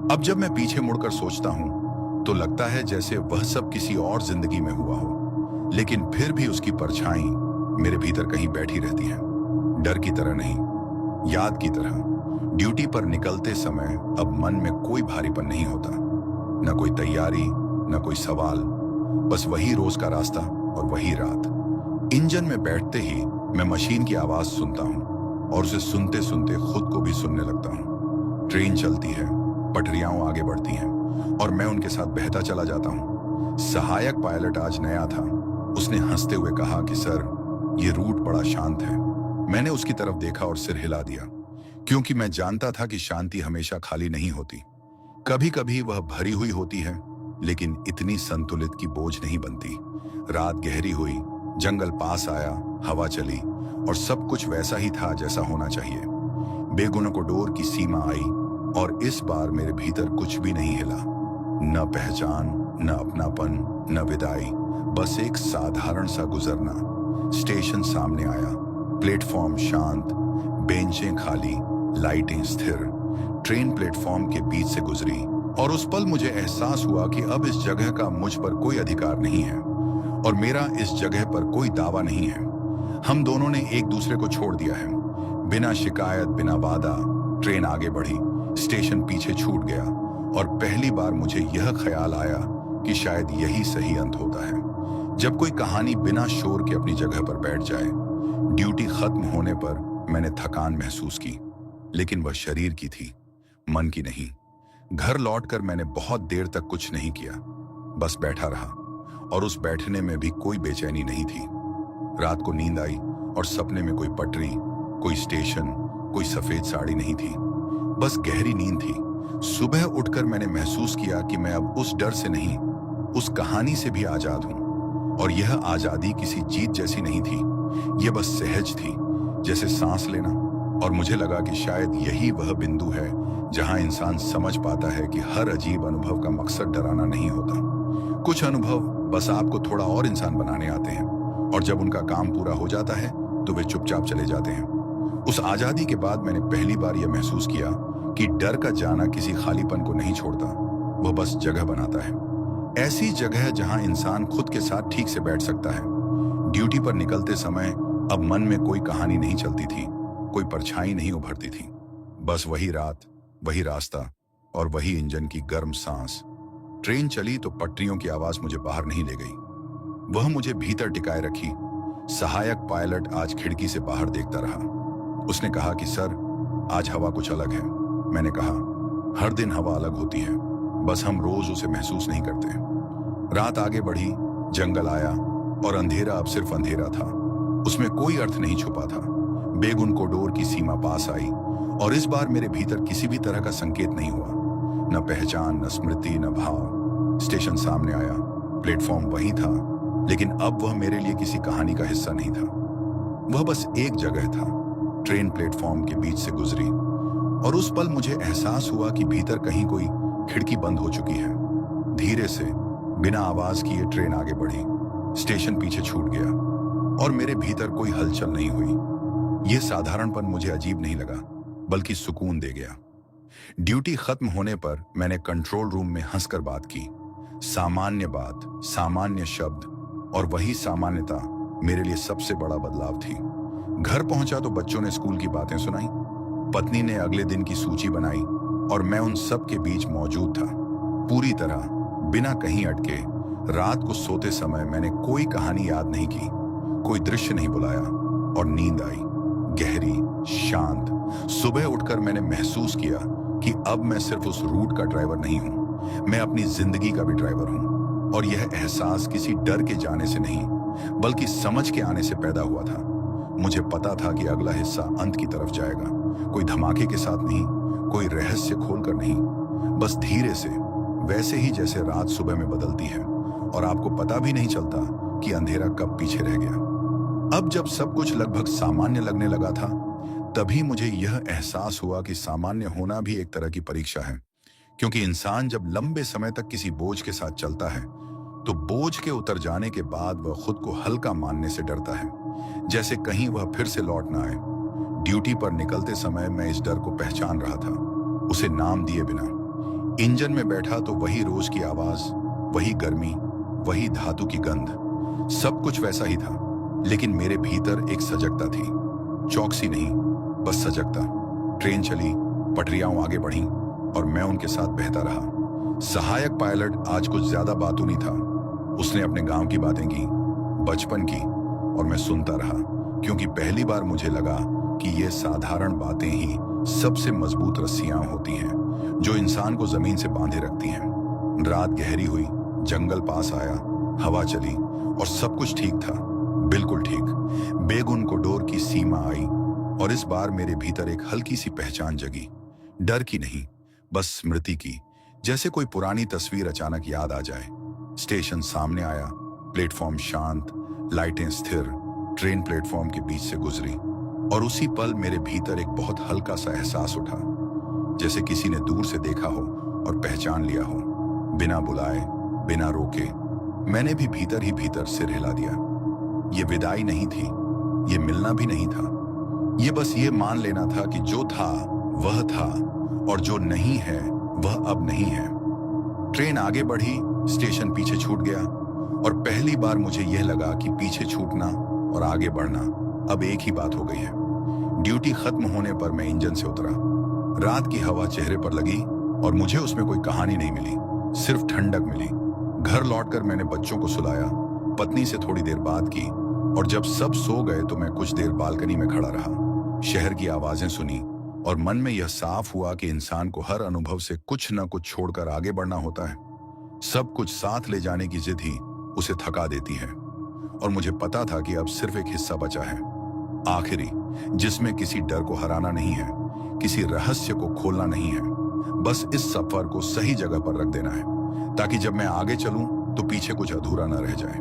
अब जब मैं पीछे मुड़कर सोचता हूं तो लगता है जैसे वह सब किसी और जिंदगी में हुआ हो, लेकिन फिर भी उसकी परछाई मेरे भीतर कहीं बैठी रहती है। डर की तरह नहीं, याद की तरह। ड्यूटी पर निकलते समय अब मन में कोई भारीपन नहीं होता, न कोई तैयारी, न कोई सवाल, बस वही रोज का रास्ता और वही रात। इंजन में बैठते ही मैं मशीन की आवाज सुनता हूं और उसे सुनते सुनते खुद को भी सुनने लगता हूं। ट्रेन चलती है, पटरियां आगे बढ़ती हैं और मैं उनके साथ बहता चला जाता हूं। सहायक पायलट आज नया था, उसने हंसते हुए कहा कि सर, ये रूट बड़ा शांत है। मैंने उसकी तरफ देखा और सिर हिला दिया, क्योंकि मैं जानता था कि शांति हमेशा खाली नहीं होती, कभी कभी वह भरी हुई होती है, लेकिन इतनी संतुलित की बोझ नहीं बनती। रात गहरी हुई, जंगल पास आया, हवा चली और सब कुछ वैसा ही था जैसा होना चाहिए। बेगुन कोडोर की सीमा आई और इस बार मेरे भीतर कुछ भी नहीं हिला, न पहचान, न अपनापन, न विदाई, बस एक साधारण सा गुजरना। स्टेशन सामने आया, प्लेटफॉर्म शांत, बेंचें खाली, लाइटें स्थिर। ट्रेन प्लेटफॉर्म के बीच से गुजरी और उस पल मुझे एहसास हुआ कि अब इस जगह का मुझ पर कोई अधिकार नहीं है और मेरा इस जगह पर कोई दावा नहीं है। हम दोनों ने एक दूसरे को छोड़ दिया है, बिना शिकायत, बिना वादा। ट्रेन आगे बढ़ी, स्टेशन पीछे छूट गया और पहली बार मुझे यह ख्याल आया कि शायद यही सही अंत होता है, जब कोई कहानी बिना शोर के अपनी जगह पर बैठ जाए। ड्यूटी खत्म होने पर मैंने थकान महसूस की, लेकिन वह शरीर की थी, मन की नहीं। घर लौटकर मैंने बहुत देर तक कुछ नहीं किया, बस बैठा रहा और उस बैठने में भी कोई बेचैनी नहीं थी। रात को नींद आई और सपने में कोई पटरी, कोई स्टेशन, कोई सफेद साड़ी नहीं थी, बस गहरी नींद थी। सुबह उठकर मैंने महसूस किया कि मैं अब उस डर से नहीं, उस कहानी से भी आजाद हूं। और यह आजादी किसी जीत जैसी नहीं थी, यह बस सहज थी, जैसे सांस लेना। और मुझे लगा कि शायद यही वह बिंदु है जहां इंसान समझ पाता है कि हर अजीब अनुभव का मकसद डराना नहीं होता। कुछ अनुभव बस आपको थोड़ा और इंसान बनाने आते हैं और जब उनका काम पूरा हो जाता है तो वे चुपचाप चले जाते हैं। उस आजादी के बाद मैंने पहली बार यह महसूस किया कि डर का जाना किसी खालीपन को नहीं छोड़ता, वह बस जगह बनाता है। ऐसी जगह जहां इंसान खुद के साथ ठीक से बैठ सकता है। ड्यूटी पर निकलते समय अब मन में कोई कहानी नहीं चलती थी, कोई परछाई नहीं उभरती थी। बस वही रात, वही रास्ता और वही इंजन की गर्म सांस। ट्रेन चली तो पटरियों की आवाज मुझे बाहर नहीं ले गई, वह मुझे भीतर टिकाए रखी। सहायक पायलट आज खिड़की से बाहर देखता रहा। उसने कहा कि सर, आज हवा कुछ अलग है। मैंने कहा, हर दिन हवा अलग होती है, बस हम रोज उसे महसूस नहीं करते। रात आगे बढ़ी, जंगल आया और अंधेरा अब सिर्फ अंधेरा था। उसमें कोई अर्थ नहीं छुपा था। बेगुन कोडोर की सीमा पास आई और इस बार मेरे भीतर किसी भी तरह का संकेत नहीं हुआ, न पहचान, न स्मृति, न भाव। स्टेशन सामने आया, प्लेटफॉर्म वही था, लेकिन अब वह मेरे लिए किसी कहानी का हिस्सा नहीं था। वह बस एक जगह था। ट्रेन प्लेटफॉर्म के बीच से गुजरी और उस पल मुझे एहसास हुआ कि भीतर कहीं कोई खिड़की बंद हो चुकी है। धीरे से, बिना आवाज किए ट्रेन आगे बढ़ी। स्टेशन पीछे छूट गया और मेरे भीतर कोई हलचल नहीं हुई। यह साधारणपन मुझे अजीब नहीं लगा, बल्कि सुकून दे गया। ड्यूटी खत्म होने पर मैंने कंट्रोल रूम में हंसकर बात की। सामान्य बात, सामान्य शब्द और वही सामान्यता मेरे लिए सबसे बड़ा बदलाव थी। घर पहुंचा तो बच्चों ने स्कूल की बातें सुनाई, पत्नी ने अगले दिन की सूची बनाई और मैं उन सब के बीच मौजूद था, पूरी तरह, बिना कहीं अटके। रात को सोते समय मैंने कोई कहानी याद नहीं की, कोई दृश्य नहीं बुलाया और नींद आई, गहरी, शांत। सुबह उठकर मैंने महसूस किया कि अब मैं सिर्फ उस रूट का ड्राइवर नहीं हूं, मैं अपनी जिंदगी का भी ड्राइवर हूं। और यह एहसास किसी डर के जाने से नहीं, बल्कि समझ के आने से पैदा हुआ था। मुझे पता था कि अगला हिस्सा अंत की तरफ जाएगा, कोई धमाके के साथ नहीं, कोई रहस्य खोलकर नहीं, बस धीरे से, वैसे ही जैसे रात सुबह में बदलती है और आपको पता भी नहीं चलता कि अंधेरा कब पीछे रह गया। अब जब सब कुछ लगभग सामान्य लगने लगा था, तभी मुझे यह एहसास हुआ कि सामान्य होना भी एक तरह की परीक्षा है। क्योंकि इंसान जब लंबे समय तक किसी बोझ के साथ चलता है, तो बोझ के उतर जाने के बाद वह खुद को हल्का मानने से डरता है, जैसे कहीं वह फिर से लौट ना आए। ड्यूटी पर निकलते समय मैं इस डर को पहचान रहा था, उसे नाम दिए बिना। इंजन में बैठा तो वही रोज की आवाज, वही गर्मी, वही धातु की गंध, सब कुछ वैसा ही था। लेकिन मेरे भीतर एक सजगता थी, चौकसी नहीं, बस सजगता। ट्रेन चली, पटरियां आगे बढ़ी और मैं उनके साथ बहता रहा। सहायक पायलट आज कुछ ज्यादा बातूनी था। उसने अपने गांव की बातें की, बचपन की, और मैं सुनता रहा, क्योंकि पहली बार मुझे लगा कि ये साधारण बातें ही सबसे मजबूत रस्सियां होती हैं, जो इंसान को जमीन से बांधे रखती हैं। रात गहरी हुई, जंगल पास आया, हवा चली और सब कुछ ठीक था, बिल्कुल ठीक। बेगुन कोडोर की सीमा आई और इस बार मेरे भीतर एक हल्की सी पहचान जगी, डर की नहीं, बस स्मृति की, जैसे कोई पुरानी तस्वीर अचानक याद आ जाए। स्टेशन सामने आया, प्लेटफॉर्म शांत, लाइटें स्थिर। ट्रेन प्लेटफॉर्म के बीच से गुजरी और उसी पल मेरे भीतर एक बहुत हल्का सा एहसास उठा, जैसे किसी ने दूर से देखा हो और पहचान लिया हो। बिना बुलाए, बिना रोके, मैंने भी भीतर ही भीतर सिर हिला दिया। ये विदाई नहीं थी, ये मिलना भी नहीं था, ये बस ये मान लेना था कि जो था वह था और जो नहीं है वह अब नहीं है। ट्रेन आगे बढ़ी, स्टेशन पीछे छूट गया और पहली बार मुझे यह लगा कि पीछे छूटना और आगे बढ़ना अब एक ही बात हो गई है। ड्यूटी खत्म होने पर मैं इंजन से उतरा। रात की हवा चेहरे पर लगी और मुझे उसमें कोई कहानी नहीं मिली, सिर्फ ठंडक मिली। घर लौटकर मैंने बच्चों को सुलाया, पत्नी से थोड़ी देर बात की और जब सब सो गए तो मैं कुछ देर बालकनी में खड़ा रहा। शहर की आवाजें सुनी और मन में यह साफ हुआ कि इंसान को हर अनुभव से कुछ न कुछ छोड़कर आगे बढ़ना होता है। सब कुछ साथ ले जाने की जिद ही उसे थका देती है और मुझे पता था कि अब सिर्फ एक हिस्सा बचा है, आखिरी, जिसमें किसी डर को हराना नहीं है, किसी रहस्य को खोलना नहीं है, बस इस सफर को सही जगह पर रख देना है, ताकि जब मैं आगे चलूं तो पीछे कुछ अधूरा न रह जाए।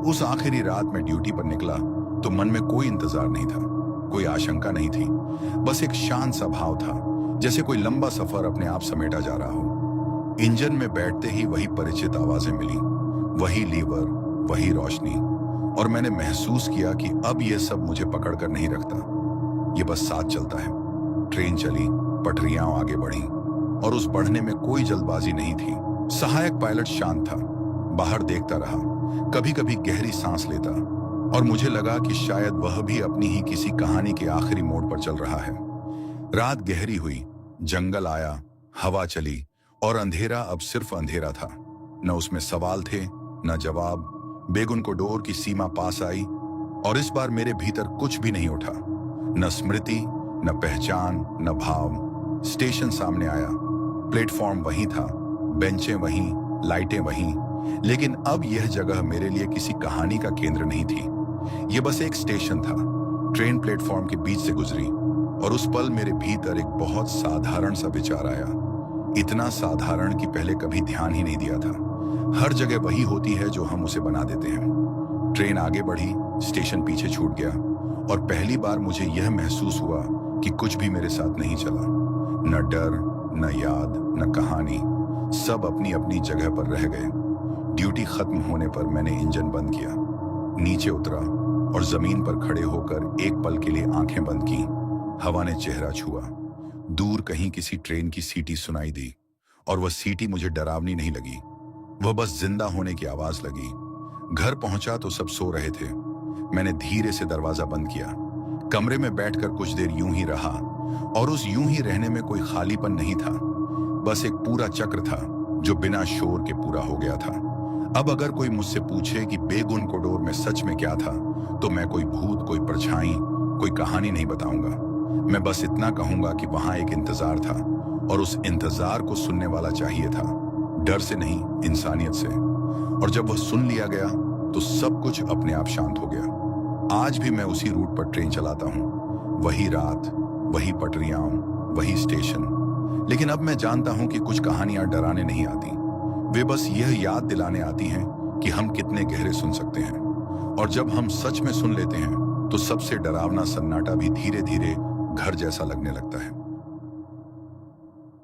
उस आखिरी रात में ड्यूटी पर निकला तो मन में कोई इंतजार नहीं था, कोई आशंका नहीं थी, बस एक शांत सा भाव था, जैसे कोई लंबा सफर अपने आप समेटा जा रहा हो। इंजन में बैठते ही वही परिचित आवाजें मिली, वही लीवर, वही रोशनी, और मैंने महसूस किया कि अब यह सब मुझे पकड़ कर नहीं रखता, ये बस साथ चलता है। ट्रेन चली, पटरियां आगे बढ़ी और उस बढ़ने में कोई जल्दबाजी नहीं थी। सहायक पायलट शांत था, बाहर देखता रहा, कभी कभी गहरी सांस लेता, और मुझे लगा कि शायद वह भी अपनी ही किसी कहानी के आखिरी मोड़ पर चल रहा है। रात गहरी हुई, जंगल आया, हवा चली और अंधेरा अब सिर्फ अंधेरा था। न उसमें सवाल थे, न जवाब। बेगुन को डोर की सीमा पास आई और इस बार मेरे भीतर कुछ भी नहीं उठा, न स्मृति, न पहचान, न भाव। स्टेशन सामने आया, प्लेटफॉर्म वहीं था, बेंचें वहीं, लाइटें वहीं, लेकिन अब यह जगह मेरे लिए किसी कहानी का केंद्र नहीं थी। यह बस एक स्टेशन था। ट्रेन प्लेटफॉर्म के बीच से गुजरी और उस पल मेरे भीतर एक बहुत साधारण सा विचार आया, इतना साधारण कि पहले कभी ध्यान ही नहीं दिया था। हर जगह वही होती है जो हम उसे बना देते हैं। ट्रेन आगे बढ़ी, स्टेशन पीछे छूट गया और पहली बार मुझे यह महसूस हुआ कि कुछ भी मेरे साथ नहीं चला। न डर, न याद, न कहानी, सब अपनी अपनी जगह पर रह गए। ड्यूटी खत्म होने पर मैंने इंजन बंद किया, नीचे उतरा और जमीन पर खड़े होकर एक पल के लिए आंखें बंद की। हवा ने चेहरा छुआ, दूर कहीं किसी ट्रेन की सीटी सुनाई दी और वह सीटी मुझे डरावनी नहीं लगी, वह बस जिंदा होने की आवाज लगी। घर पहुंचा तो सब सो रहे थे। मैंने धीरे से दरवाजा बंद किया, कमरे में बैठकर कुछ देर यूं ही रहा और उस यूं ही रहने में कोई खालीपन नहीं था, बस एक पूरा चक्र था जो बिना शोर के पूरा हो गया था। अब अगर कोई मुझसे पूछे कि बेगुन कोडोर में सच में क्या था, तो मैं कोई भूत, कोई परछाई, कोई कहानी नहीं बताऊंगा। मैं बस इतना कहूंगा कि वहां एक इंतजार था और उस इंतजार को सुनने वाला चाहिए था, डर से नहीं, इंसानियत से। और जब वह सुन लिया गया तो सब कुछ अपने आप शांत हो गया। आज भी मैं उसी रूट पर ट्रेन चलाता हूँ, वही रात, वही पटरियां, वही स्टेशन। लेकिन अब मैं जानता हूं कि कुछ कहानियां डराने नहीं आती, वे बस यह याद दिलाने आती हैं कि हम कितने गहरे सुन सकते हैं। और जब हम सच में सुन लेते हैं तो सबसे डरावना सन्नाटा भी धीरे धीरे घर जैसा लगने लगता है।